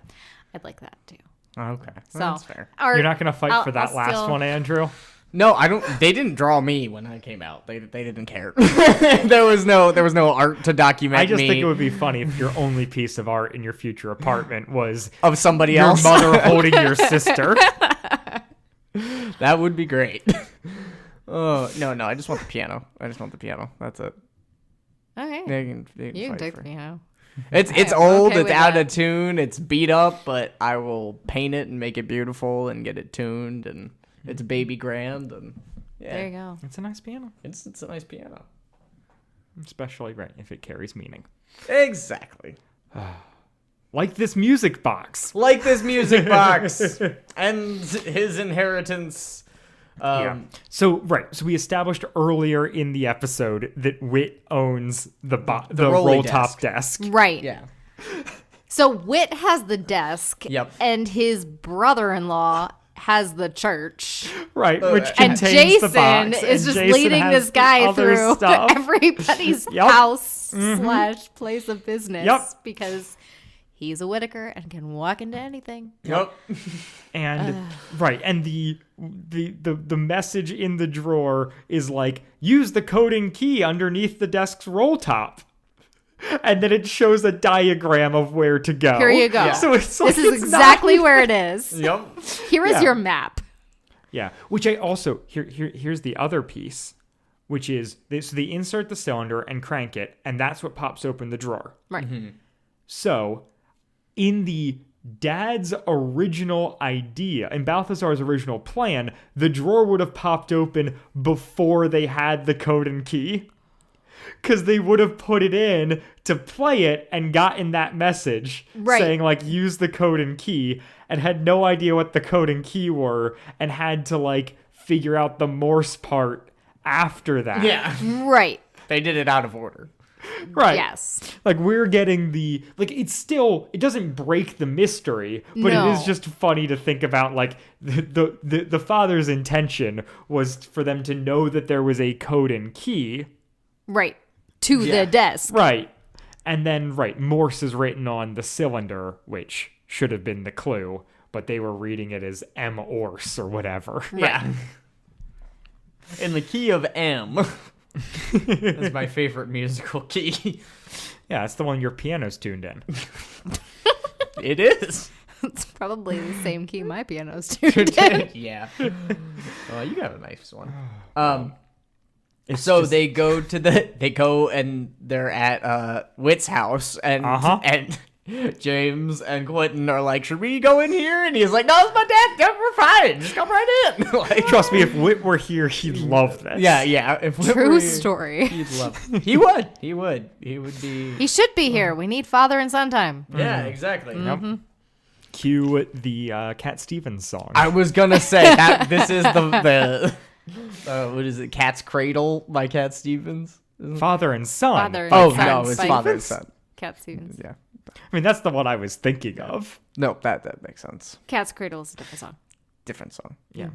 I'd like that too. Okay, So that's fair. You're not gonna fight for that I'll last still- one, Andrew. No, I don't. They didn't draw me when I came out. They didn't care. there was no art to document I just me think it would be funny if your only piece of art in your future apartment was of somebody your else. mother holding your sister. That would be great. Oh no! I just want the piano. That's it. Okay. They can You can fight take for the it. piano. It's I'm old. okay It's with out that. of tune. It's beat up, but I will paint it and make it beautiful and get it tuned, and it's baby grand, and yeah, There you go. It's a nice piano, it's a nice piano. especially right if it carries meaning. Exactly. Like this music box. Like this music box and his inheritance. So we established earlier in the episode that Wit owns the roll top desk. Right. Yeah. So Wit has the desk. Yep. And his brother-in-law has the church. Right, which And contains the Jason box. is and just Jason leading has this guy other through stuff. everybody's Yep. house / place of business. Yep. Because he's a Whittaker and can walk into anything. Yep. And and the message in the drawer is like, use the coding key underneath the desk's roll top. And then it shows a diagram of where to go. Here you go. Yeah. So it's like, This is it's exactly not- where it is. Yep. Here is Yeah. your map. Yeah, which I also here's the other piece, which is so they insert the cylinder and crank it, and that's what pops open the drawer. Right. So, in the dad's original idea, in Balthazar's original plan, the drawer would have popped open before they had the code and key. Because they would have put it in to play it and gotten that message saying, like, use the code and key, and had no idea what the code and key were, and had to, like, figure out the Morse part after that. Yeah. Right. They did it out of order. Right. Yes. Like, we're getting the, like, it doesn't break the mystery, but No. it is just funny to think about, like, the father's intention was for them to know that there was a code and key. Right. To the desk. Right. And then, Morse is written on the cylinder, which should have been the clue, but they were reading it as M-Orse or whatever. Yeah. In the key of M. That's my favorite musical key. Yeah, it's the one your piano's tuned in. It is. It's probably the same key my piano's tuned in. Yeah. Well, you got a nice one. It's So just- they go and they're at Whit's house, and and James and Quentin are like, should we go in here? And he's like, no, it's my dad. Yeah, we're fine. Just come right in. Like, Trust me, if Whit were here, he'd love this. yeah. If Whit were True here, story. he'd love. He would. He would be. He should be here. We need father and son time. Yeah, exactly. Cue the Cat Stevens song. I was gonna say that this is the what is it? Cat's Cradle by Cat Stevens. Father and Son. Father and Oh son. no, it's by Father and Son. Cat Stevens. Yeah. I mean, that's the one I was thinking of. No, that makes sense. Cat's Cradle is a different song. Different song. Yeah.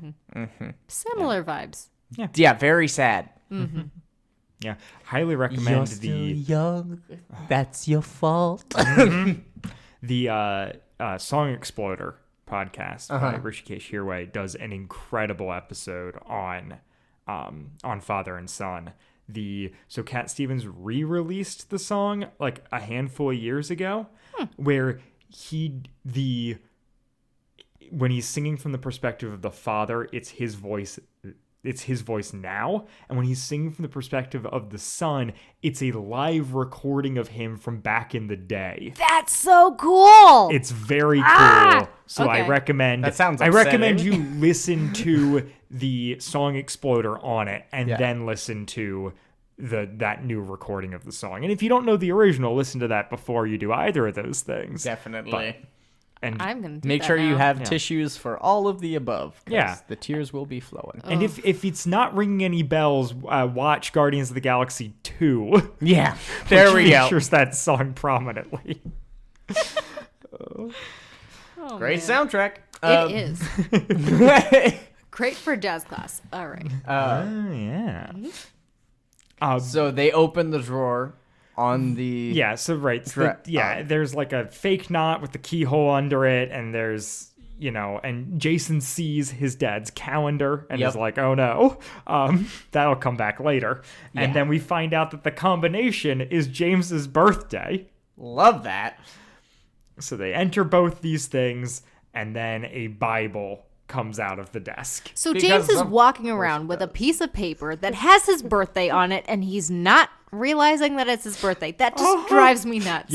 Similar vibes. Yeah, very sad. Yeah. Highly recommend young. That's your fault. the Song Exploder podcast by Rishikesh Hirway does an incredible episode on Father and Son. So Cat Stevens re-released the song like a handful of years ago, where when he's singing from the perspective of the father, it's his voice now, and when he's singing from the perspective of the son, it's a live recording of him from back in the day. That's so cool. It's very cool. So okay. I recommend That sounds I recommend you upsetting. listen to the Song Exploder on it, and then listen to that new recording of the song. And if you don't know the original, listen to that before you do either of those things. Definitely. And I'm gonna do Make that sure you now. have tissues for all of the above. 'Cause Yeah. the tears will be flowing. and if it's not ringing any bells, watch Guardians of the Galaxy 2. Yeah, there we which go. features that song prominently. Oh, Great man. soundtrack. It is. Great for jazz class. All right. Oh yeah. So they open the drawer on the. Yeah, so there's like a fake knot with the keyhole under it, and there's, and Jason sees his dad's calendar and is like, oh no, that'll come back later. And then we find out that the combination is James's birthday. Love that. So they enter both these things, and then a Bible comes out of the desk. So Because James is of walking around with a piece of paper that has his birthday on it, and he's not realizing that it's his birthday. That just drives me nuts.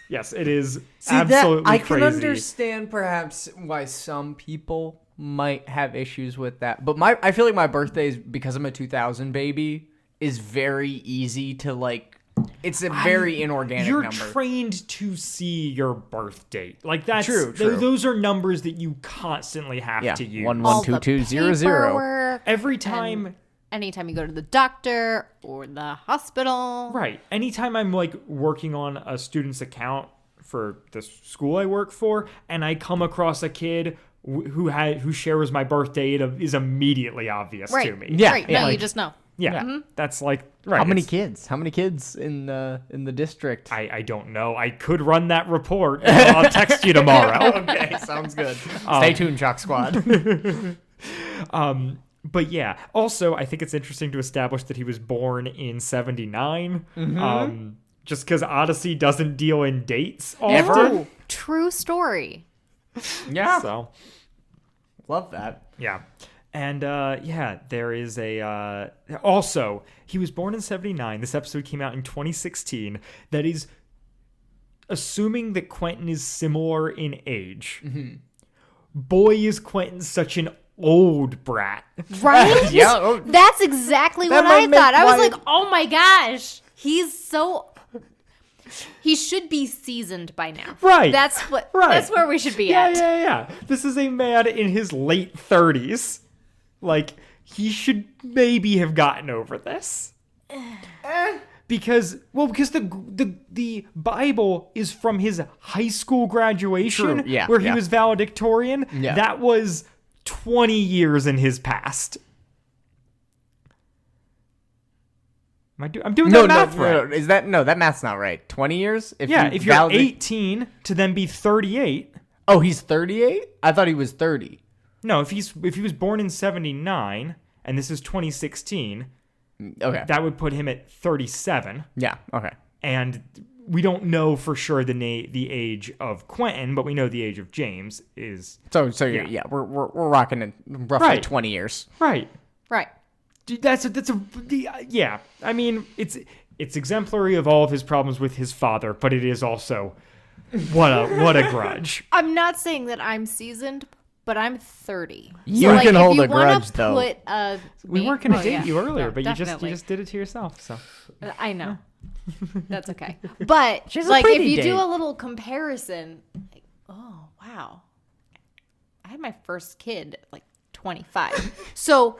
Yes, it is See, absolutely I crazy. can understand perhaps why some people might have issues with that, but I feel like my birthday is, because I'm a 2000 baby, is very easy to like It's a very inorganic You're number. trained to see your birth date. Like that's True. Those are numbers that you constantly have Yeah, to use. 112200. Paperwork, Every time. anytime you go to the doctor or the hospital. Right. Anytime I'm like working on a student's account for the school I work for, and I come across a kid who shares my birth date, it is immediately obvious to me. Yeah. Right. No, you just know. Yeah. That's like right. How many it's- kids? How many kids in the district? I don't know. I could run that report. I'll text you tomorrow. Okay, sounds good. Stay tuned, Chalk Squad. But yeah, also I think it's interesting to establish that he was born in 79. Just because Odyssey doesn't deal in dates often. True story. Yeah. So Love that. yeah. And there is a also he was born in 79. This episode came out in 2016. That is assuming that Quentin is similar in age. Boy, is Quentin such an old brat. Right? Yeah. Oh, That's exactly That what I might make thought. I was why- like, oh my gosh. He should be seasoned by now. Right. That's where we should be Yeah, at. yeah. This is a man in his late 30s. Like, he should maybe have gotten over this. Because the Bible is from his high school graduation, True, yeah, where he yeah. was valedictorian. Yeah. That was 20 years in his past. I'm doing that math right. No. Is that that math's not right? 20 years? If you're 18 to then be 38. Oh, he's 38? I thought he was 30. No, if he was born in 79 and this is 2016, Okay. that would put him at 37. Yeah. Okay. And we don't know for sure the age of Quentin, but we know the age of James is So yeah, we're rocking in roughly Right. 20 years. right. Right. Dude, yeah. I mean, it's exemplary of all of his problems with his father, but it is also what a grudge. I'm not saying that I'm seasoned, but I'm 30. You can hold a grudge, though. We weren't going to date you earlier, but you definitely. just did it to yourself. So I know. That's okay. But She's a like if pretty you do date. a little comparison, like, oh wow. I had my first kid at like 25. So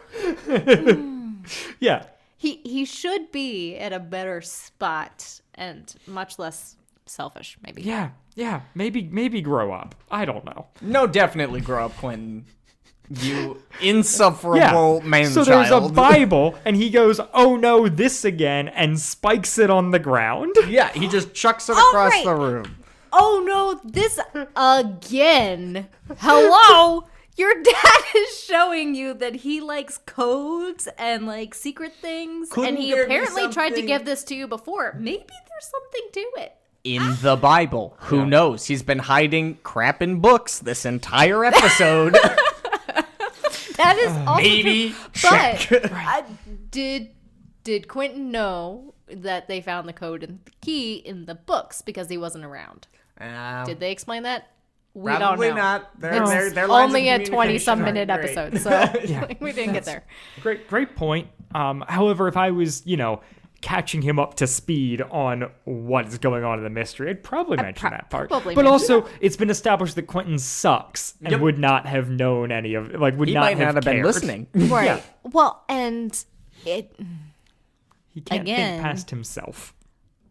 yeah. he should be at a better spot and much less selfish, maybe. Yeah. Maybe grow up. I don't know. No, definitely grow up, Quentin. You insufferable man-child. So there's a Bible, and he goes, "Oh no, this again," and spikes it on the ground. Yeah, he just chucks it Oh, across right. the room. Oh no, this again. Hello? Your dad is showing you that he likes codes and like secret things. Couldn't and he there be apparently tried to something- give this to you before. Maybe there's something to it. In the Bible. Who knows? He's been hiding crap in books this entire episode. That is also Maybe true. But did Quentin know that they found the code and the key in the books because he wasn't around? Did they explain that? We Probably don't know. not. It's Their lines of only a communication 20-some minute aren't great. episode, so we didn't get there. Great point. However, if I was, catching him up to speed on what's going on in the mystery, I'd probably mention that part. probably But mention also, it's been established that Quentin sucks and would not have known any of would He not might not have been cared. listening. Right. Yeah. Well, and it He can't Again. think past himself.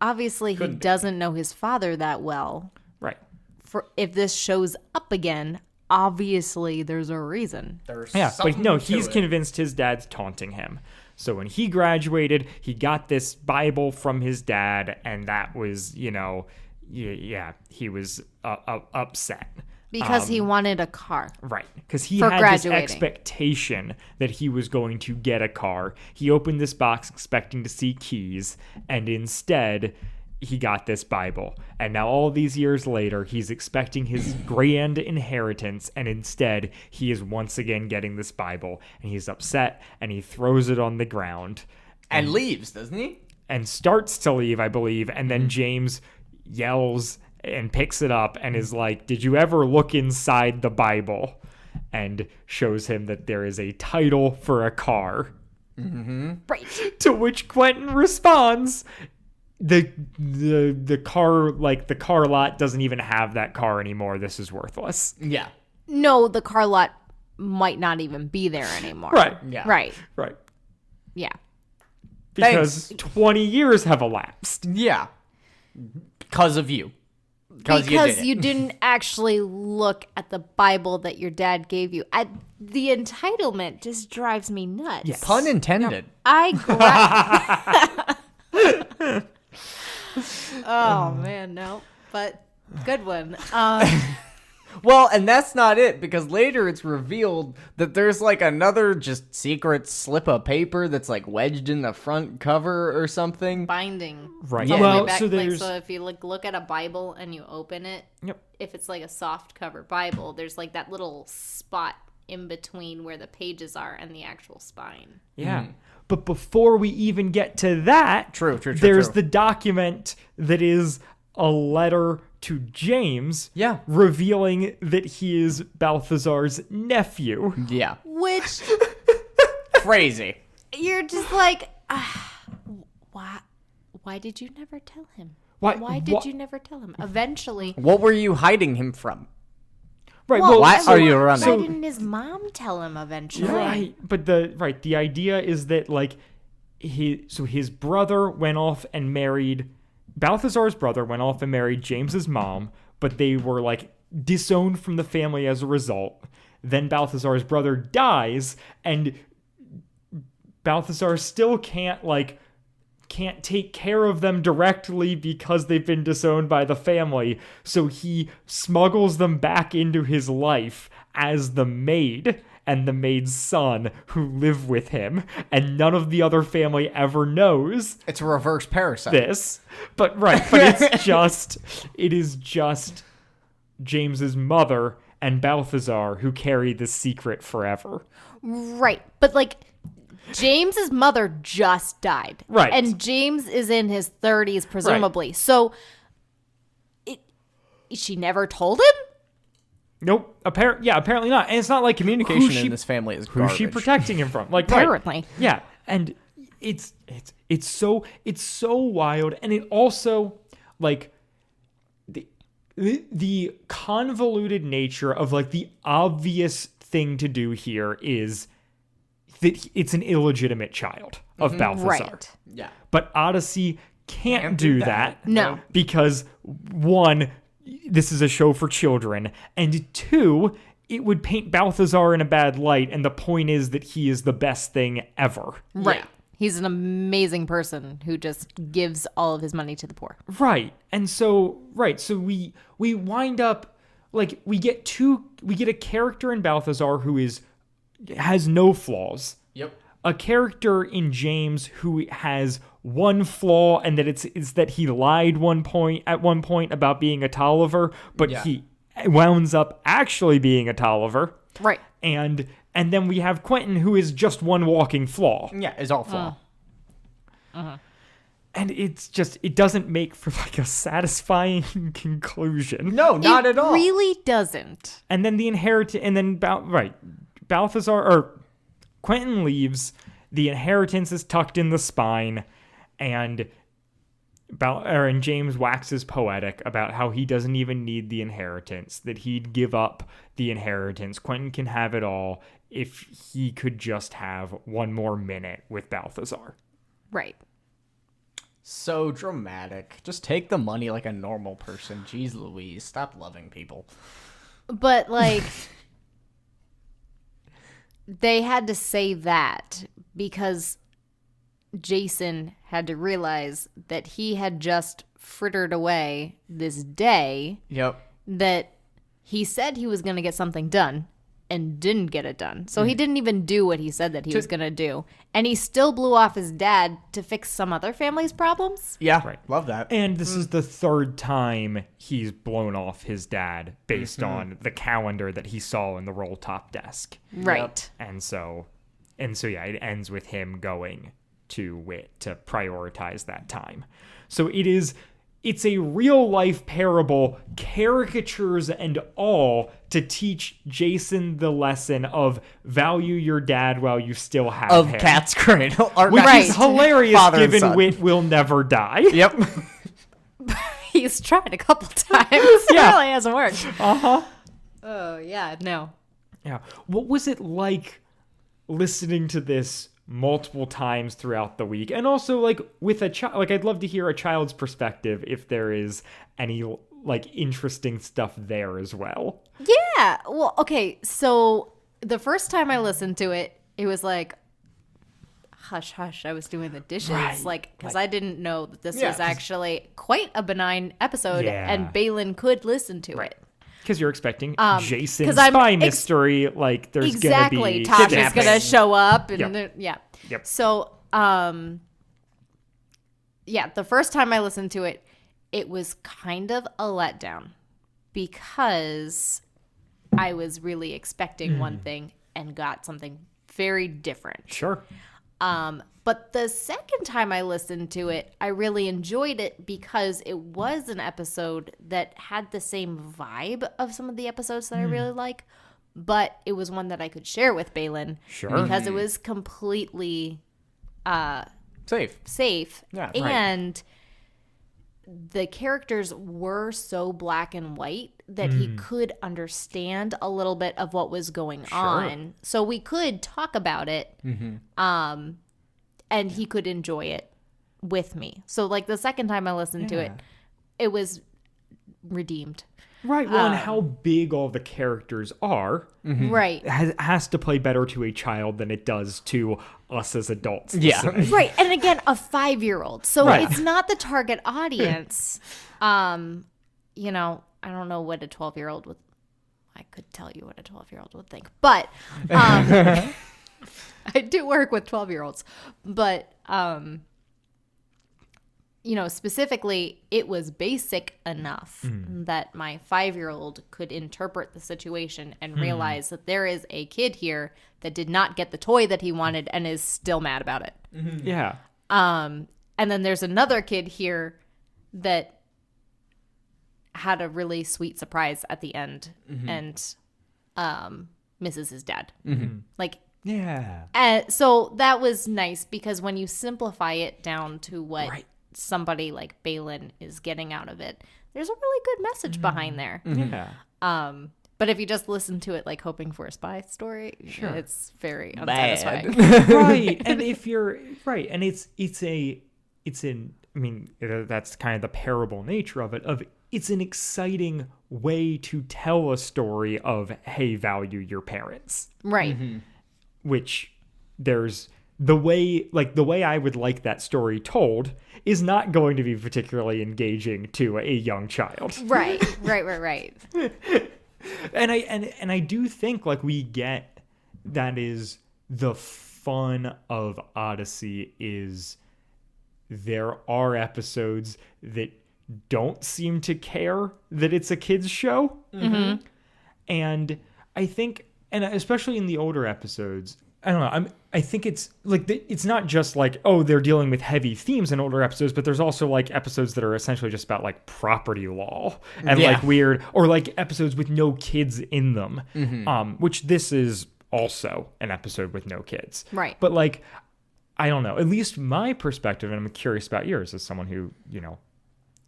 obviously he doesn't know his father that well. Right. For if this shows up again, obviously there's a reason. Yeah, but no, he's convinced his dad's taunting him. So when he graduated, he got this Bible from his dad, and that was, he was upset. Because he wanted a car. Right, because he For had graduating. this expectation that he was going to get a car. He opened this box expecting to see keys, and instead he got this Bible. And now all these years later, he's expecting his grand inheritance, and instead he is once again getting this Bible, and he's upset, and he throws it on the ground And leaves, doesn't he? and starts to leave, I believe, and then James yells and picks it up and is like, "Did you ever look inside the Bible?" And shows him that there is a title for a car. Right. To which Quentin responds, the car, like the car lot doesn't even have that car anymore. This is worthless. Yeah. No, the car lot might not even be there anymore. Right. Yeah. Right. Right. Yeah. Because 20 years have elapsed. Yeah. Because of you. Because you did it. didn't actually look at the Bible that your dad gave you. The entitlement just drives me nuts. Yes. Pun intended. Oh man, no. But good one. Well, and that's not it, because later it's revealed that there's like another just secret slip of paper that's like wedged in the front cover or something. Binding. Right. All the way Well, back, so there's... so if you look at a Bible and you open it, Yep. if it's like a soft cover Bible, there's like that little spot in between where the pages are and the actual spine. Yeah. But before we even get to that, True, there's true. the document that is a letter to James, revealing that he is Balthazar's nephew. Yeah. Which Crazy. you're just like, why did you never tell him? Why did you never tell him? Eventually. What were you hiding him from? Right. Well, Why so are you running? Why didn't his mom tell him eventually? Right. But the idea is that like his brother went off and married Balthazar's brother went off and married James's mom, but they were like disowned from the family as a result. Then Balthazar's brother dies, and Balthazar still can't take care of them directly because they've been disowned by the family. So he smuggles them back into his life as the maid and the maid's son who live with him, and none of the other family ever knows It's a reverse parasite. this. But it is just James's mother and Balthazar who carry this secret forever. Right. But like James's mother just died. Right. And James is in his 30s presumably. So she never told him? Nope. Apparently not. And it's not like Communication in this family is garbage. who's she protecting him from? Like Apparently. Right. Yeah. And it's so wild, and it also like the convoluted nature of like the obvious thing to do here is that it's an illegitimate child of Balthazar. Right. Yeah. But Odyssey can't do that. No. Because one, this is a show for children, and two, it would paint Balthazar in a bad light, and the point is that he is the best thing ever. Right. Yeah. He's an amazing person who just gives all of his money to the poor. Right. And so we wind up like we get a character in Balthazar who has no flaws. Yep. A character in James who has one flaw, and that it's that he lied at one point about being a Tolliver, but he wounds up actually being a Tolliver. Right. And then we have Quentin, who is just one walking flaw. Yeah, is all flaw. And it doesn't make for like a satisfying conclusion. No, not at all. It really doesn't. And then Balthazar or Quentin leaves. The inheritance is tucked in the spine, and James waxes poetic about how he doesn't even need the inheritance, that he'd give up the inheritance. Quentin can have it all if he could just have one more minute with Balthazar. Right. So dramatic. Just take the money like a normal person. Jeez Louise, stop loving people. But like they had to say that because Jason had to realize that he had just frittered away this day Yep. that he said he was going to get something done and didn't get it done. So he didn't even do what he said that he was going to do. And he still blew off his dad to fix some other family's problems. Yeah, Right. love that. And this is the third time he's blown off his dad based on the calendar that he saw in the roll top desk. Right. And so yeah, it ends with him going to Wit to prioritize that time. So it is it's a real life parable, caricatures and all, to teach Jason the lesson of value your dad while you still have Of him. Cat's Cradle. Or Which Right. is hilarious Father and given son. Wit will never die. Yep. He's tried a couple times. It Yeah. really hasn't worked. Uh-huh. Oh, yeah, no. Yeah. What was it like listening to this multiple times throughout the week? And also, like, with a child, like, I'd love to hear a child's perspective if there is any, like, interesting stuff there as well. Yeah. Well, okay. So the first time I listened to it, it was like, hush, hush. I was doing the dishes. Right. Like, because I didn't know that this Yeah, was actually quite a benign episode Yeah. and Balin could listen to it. Because you're expecting Jason 'cause I'm spy mystery, like, there's Exactly. gonna be Tasha's kidnapping. going to show up. And Yep. yeah. Yep. So, yeah, the first time I listened to it, it was kind of a letdown because I was really expecting one thing and got something very different. Sure. But the second time I listened to it, I really enjoyed it because it was an episode that had the same vibe of some of the episodes that I really like, but it was one that I could share with Balin Sure. because it was completely safe. Yeah, right. And the characters were so black and white that he could understand a little bit of what was going on. So we could talk about it. And he could enjoy it with me. So like the second time I listened to it, it was redeemed. Right. Well, and how big all the characters are Right. has to play better to a child than it does to us as adults. Yeah. listening. Right. And again, a 5-year-old. So Right. it's not the target audience. You know, I don't know what a 12-year-old would, I could tell you what a 12-year-old would think, but I do work with 12-year-olds, but you know, specifically, it was basic enough that my 5-year-old could interpret the situation and realize that there is a kid here that did not get the toy that he wanted and is still mad about it. Yeah. And then there's another kid here that had a really sweet surprise at the end and misses his dad. Like, Yeah. so that was nice because when you simplify it down to what Right. somebody like Balin is getting out of it, there's a really good message behind there. Yeah. But if you just listen to it like hoping for a spy story, it's very Bad. unsatisfying. Right. And if you're right, and it's I mean, that's kind of the parable nature of it. It's an exciting way to tell a story of, hey, value your parents. Right. Which there's the way I would like that story told is not going to be particularly engaging to a young child. Right. And I do think like we get that is the fun of Odyssey is there are episodes that don't seem to care that it's a kids show. And I think, and especially in the older episodes, I don't know, I think it's like it's not just like, oh, they're dealing with heavy themes in older episodes, but there's also like episodes that are essentially just about like property law and like weird, or like episodes with no kids in them, which this is also an episode with no kids. Right. But like, I don't know, at least my perspective, and I'm curious about yours as someone who, you know,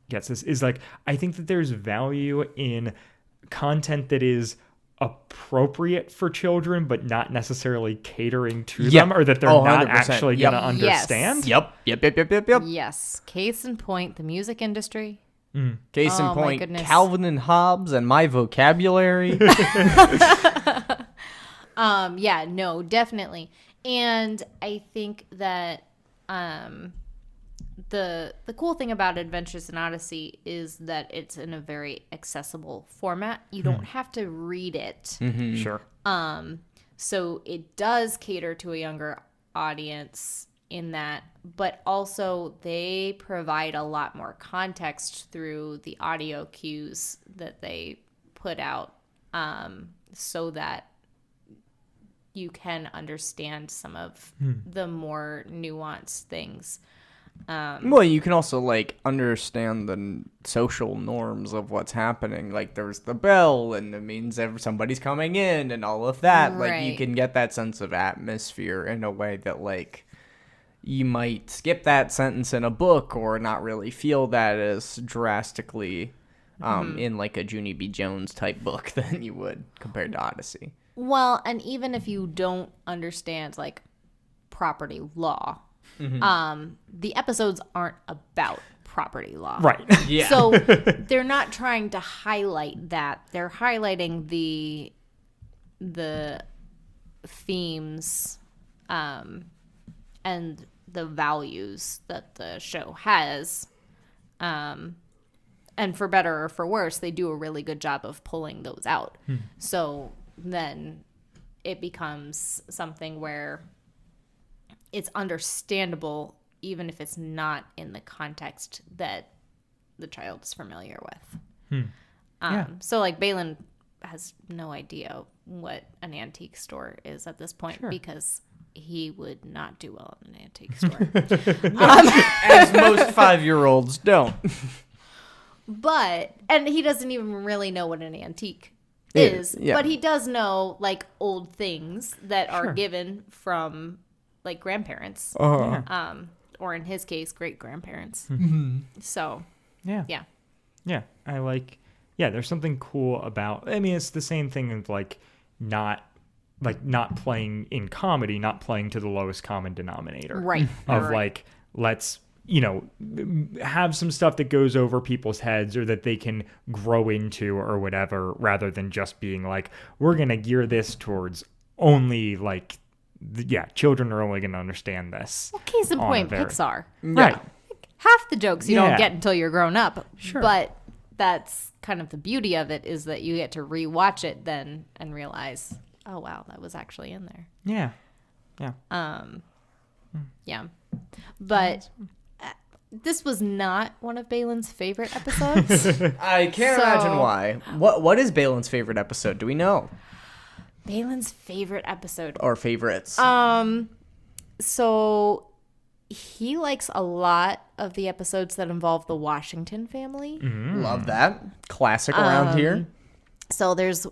gets this, is like, I think that there's value in content that is appropriate for children, but not necessarily catering to them, or that they're not 100%. actually going to understand. Yep. Yes. Case in point, the music industry. Case in Oh, my point, goodness. Calvin and Hobbes and my vocabulary. Yeah, no, definitely. And I think that the cool thing about Adventures in Odyssey is that it's in a very accessible format. You don't have to read it. Sure. So it does cater to a younger audience in that, but also they provide a lot more context through the audio cues that they put out, so that you can understand some of the more nuanced things. Well, you can also like understand the social norms of what's happening. Like there's the bell, and it means somebody's coming in, and all of that. Like you Right. can get that sense of atmosphere in a way that like you might skip that sentence in a book or not really feel that as drastically in like a Junie B. Jones type book than you would compared to Odyssey. Well, and even if you don't understand like property law, the episodes aren't about property law. Right. Yeah. So they're not trying to highlight that. They're highlighting the themes and the values that the show has. And for better or for worse, they do a really good job of pulling those out. So then it becomes something where it's understandable even if it's not in the context that the child is familiar with. So like Balin has no idea what an antique store is at this point because he would not do well in an antique store. As most 5-year-olds don't. And he doesn't even really know what an antique is. Yeah. But he does know like old things that are given from like grandparents. Or in his case, great grandparents. So Yeah. yeah. Yeah. There's something cool about, I mean, it's the same thing of not playing in comedy, not playing to the lowest common denominator. Right. Of Right. let's, have some stuff that goes over people's heads or that they can grow into or whatever, rather than just being like, we're going to gear this towards only children are only going to understand this. Well, case in on point, a very- Pixar. Right. Half the jokes you Yeah. don't get until you're grown up. Sure. But that's kind of the beauty of it, is that you get to rewatch it then and realize, oh wow, that was actually in there. Yeah. Yeah. But this was not one of Balin's favorite episodes. I can't imagine why. What is Balin's favorite episode? Do we know? Balin's favorite episode. Or favorites? So he likes a lot of the episodes that involve the Washington family. Love that. Classic around here. So there's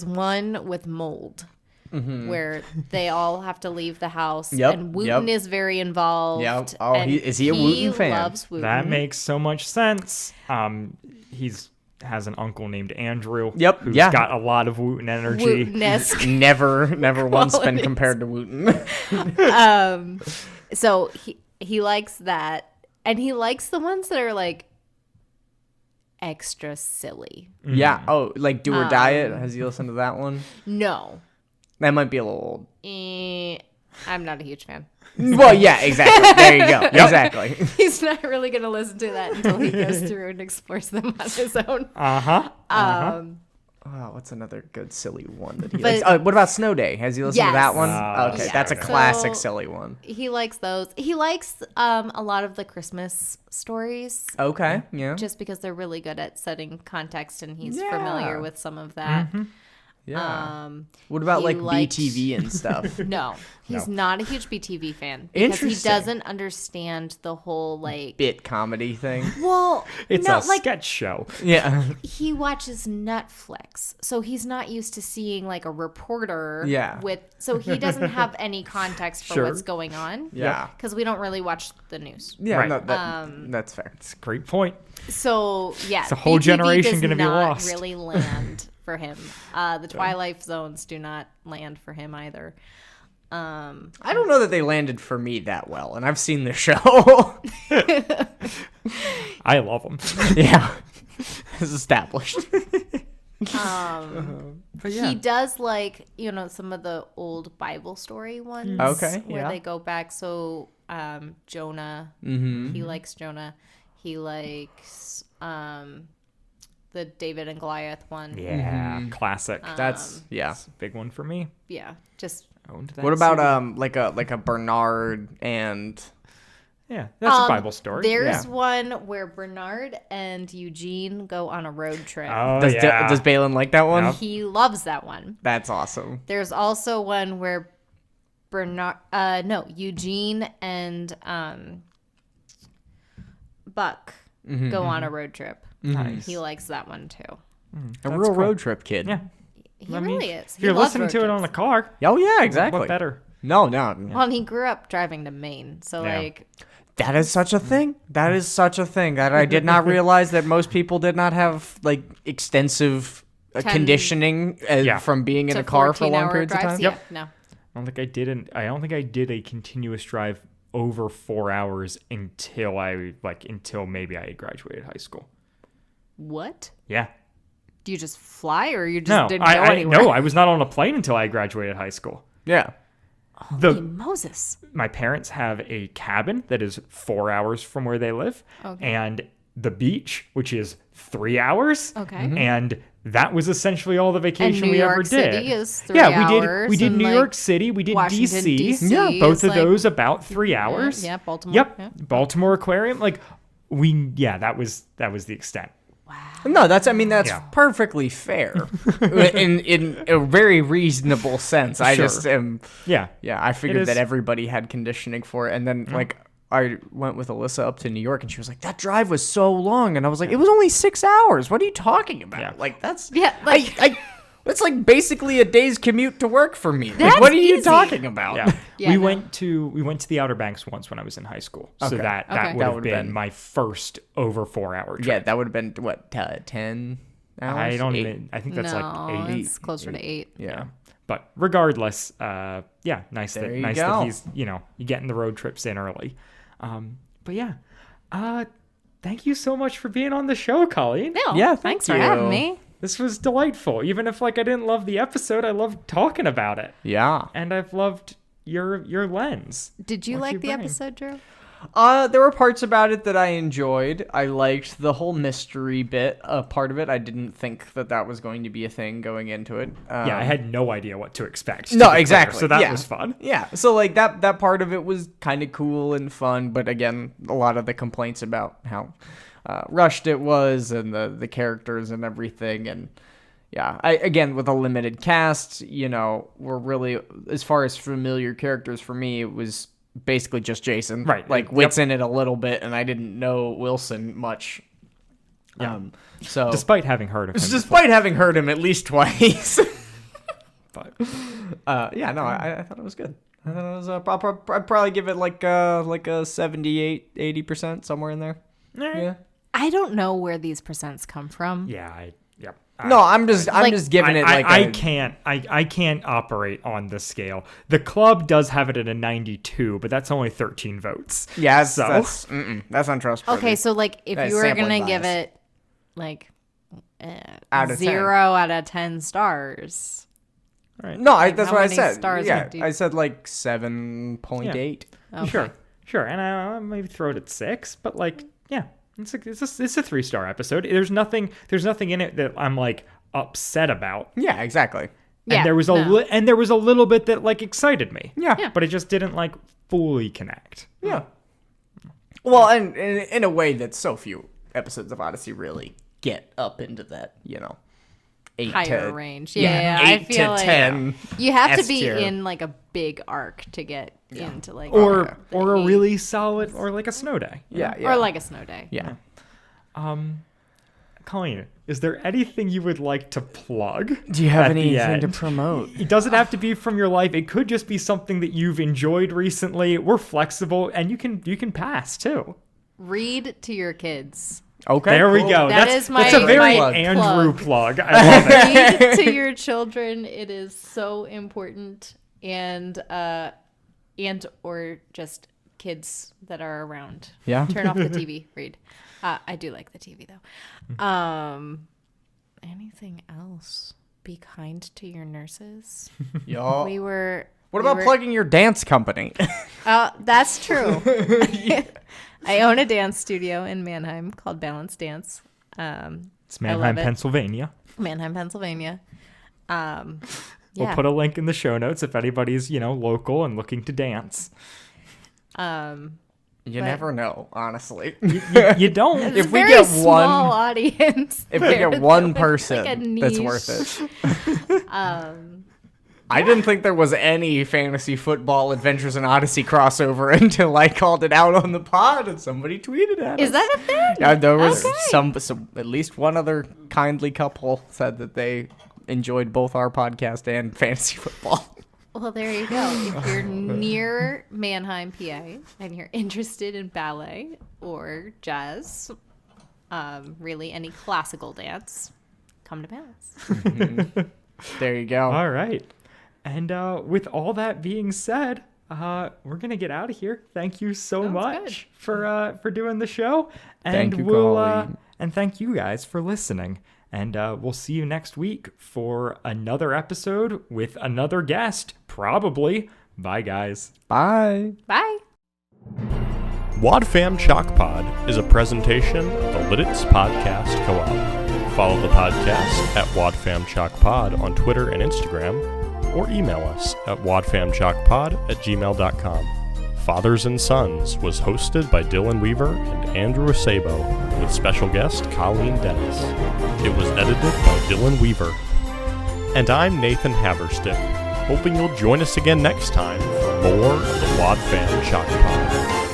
one with mold. Where they all have to leave the house, Yep, and Wooten is very involved. Yep. Oh, and is he a Wooten fan? Loves Wooten. That makes so much sense. He's has an uncle named Andrew. Yep, Who's yeah. got a lot of Wooten energy. Wooten-esque. Never once been Qualities. compared to Wooten. So he likes that, and he likes the ones that are like extra silly. Yeah. Oh, like Do or Die It. Has he listened to that one? No, That might be a little old. I'm not a huge fan. Well, yeah, exactly. There you go. Exactly. He's not really going to listen to that until he goes through and explores them on his own. Oh, what's another good silly one that he But- likes? Oh, what about Snow Day? Has he listened to that Yes. one? Okay, Yeah. that's a So- classic silly one. He likes those. He likes a lot of the Christmas stories. Okay, yeah. Just because they're really good at setting context, and he's Yeah. familiar with some of that. Yeah. What about he like liked- BTV and stuff? No, he's not a huge BTV fan because he Interesting. doesn't understand the whole like. Bit comedy thing. Well, It's no, a like sketch show. Yeah. he watches Netflix, so he's not used to seeing like a reporter. Yeah. So he doesn't have any context for Sure. what's going on. Yeah. Because we don't really watch the news. Yeah, Right. no, that's fair. Great point. So yeah, It's a whole BTV generation does gonna be not lost. Really land for him. The Twilight Zones do not land for him either. I don't know that they landed for me that well, and I've seen the show. I love them. Yeah. It's established. But yeah. He does like some of the old Bible story ones. Okay, where yeah. they go back. So Jonah, he likes Jonah. He likes the David and Goliath one. Yeah, classic. That's yeah. That's a big one for me. Yeah, just Owned that What about CD. like a Bernard and Yeah, that's a Bible story. There's Yeah. one where Bernard and Eugene go on a road trip. Oh does yeah. does Balin like that one? Yep. He loves that one. That's awesome. There's also one where Eugene and Buck go on a road trip. Nice. He likes that one too. A real road trip kid. Yeah. He really is. If you're listening to it on the car, Oh, yeah, exactly. what better? No. Well, and he grew up driving to Maine, so Yeah. like, That is such a thing. That is such a thing that I did not realize that most people did not have like extensive conditioning from being in to a car for 14-hour long periods of drives. time. Yeah, no. I don't think I did a continuous drive over 4 hours until maybe I had graduated high school. What? Yeah. Do you just fly, or you just No, didn't go anywhere? no, I was not on a plane until I graduated high school. Yeah. Holy Moses. My parents have a cabin that is 4 hours from where they live, and the beach, which is 3 hours. Okay. And that was essentially all the vacation New we ever York did. City is 3 we did hours, New and, York like, City, we did Washington, DC. DC Yeah, both is, of like- those about 3 hours. Yeah, Baltimore. Yep. Yeah. Baltimore Aquarium. Like that was the extent. No, that's Yeah. perfectly fair in a very reasonable sense. I Sure. just am. Yeah. Yeah, I figured is- that everybody had conditioning for it, and then like I went with Alyssa up to New York, and she was like, "That drive was so long," and I was like, "It was only 6 hours. What are you talking about? Yeah. Like that's Yeah, like- that's like basically a day's commute to work for me. Like, That's what are you easy. talking about?" Yeah. Yeah, we no. went to the Outer Banks once when I was in high school. So Okay. that Okay. would That have would've been been- my first over 4 hour trip. Yeah, that would have been what 10 hours. I don't 8? even I think that's no, like 8. it's closer to 8. Yeah. But regardless, yeah, nice There that you nice go. that he's you getting the road trips in early. But yeah, thank you so much for being on the show, Colleen. No, Yeah, thanks thank for having you. me. This was delightful. Even if I didn't love the episode, I loved talking about it, Yeah. and I've loved your lens. Did you What like you the bring? episode, Drew? There were parts about it that I enjoyed. I liked the whole mystery bit. Part of it, I didn't think that was going to be a thing going into it. Yeah, I had no idea what to expect. to No, be clear, exactly. So that Yeah. was fun. Yeah, so like that part of it was kind of cool and fun, but again, a lot of the complaints about how rushed it was and the characters and everything, and yeah, again with a limited cast, we're really, as far as familiar characters for me, it was basically just Jason. Right. Like Yep. Wit's in it a little bit, and I didn't know Wilson much. Yeah. So Despite having heard of him. despite having heard him at least twice. But Yeah, no, I thought it was good. I thought it was. I'd probably give it like a 78, 80%, somewhere in there. Yeah. I don't know where these percents come from. yeah, yep. No, I'm just Like, giving it like I can't operate on the scale. The club does have it at a 92, but that's only 13 votes. Yeah, So- that's untrustworthy. Okay, so like if That's you were sampling gonna give bias. it like Out of 10. 0 out of 10 stars, No, that's how what I many said. stars Yeah, would you- I said like 7.8. okay. Sure, and I maybe throw it at 6, but like, yeah, it's a 3-star episode. There's nothing in it that I'm like upset about. Yeah, exactly. And Yeah, there was there was a little bit that like excited me. Yeah. But it just didn't like fully connect. Yeah. Well, and in a way that so few episodes of Odyssey really get up into that, 8 higher to range. Yeah, 8 I feel to like 10. you have to S be tier. in like a big arc to get into like Or the a 8. really solid, or like a snow day. Yeah, yeah. or like a snow day. yeah. Colleen, is there anything you would like to plug? Do you have at the anything to end? promote? It doesn't have to be from your life. It could just be something that you've enjoyed recently. We're flexible, and you can pass too. Read to your kids. Okay. There we cool. go. That That's is my- a very my Andrew plug. plug. I love it. Read to your children. It is so important, and or just kids that are around. Yeah. Turn off the TV. Read. I do like the TV though. Anything else? Be kind to your nurses. Y'all. What about plugging your dance company? That's true. I own a dance studio in Mannheim called Balance Dance. It's Mannheim, Pennsylvania. Mannheim, Pennsylvania. We'll Yeah. put a link in the show notes if anybody's local and looking to dance. You never know, honestly. You don't. It's if a we very get small one- audience. If we there, get one though. It's person like a that's niche. worth it. I didn't think there was any fantasy football Adventures in Odyssey crossover until I called it out on the pod and somebody tweeted at us. Is that a thing? Yeah, there was Okay. some, at least one other kindly couple said that they enjoyed both our podcast and fantasy football. Well, there you go. If you're near Mannheim, PA, and you're interested in ballet or jazz, really any classical dance, come to Balance. There you go. All right. And with all that being said, we're going to get out of here. Thank you so Sounds much for doing the show. And Thank you, Colleen. and thank you guys for listening. And we'll see you next week for another episode with another guest, probably. Bye, guys. Bye. Bye. Wadfam Chalk Pod is a presentation of the Lidditz Podcast Co-op. Follow the podcast at Wadfam Chalk Pod on Twitter and Instagram, or email us at wadfamchalkpod@gmail.com. Fathers and Sons was hosted by Dylan Weaver and Andrew Acebo, with special guest Colleen Dennis. It was edited by Dylan Weaver. And I'm Nathan Haverstick, hoping you'll join us again next time for more of the Wadfam Chalk Pod.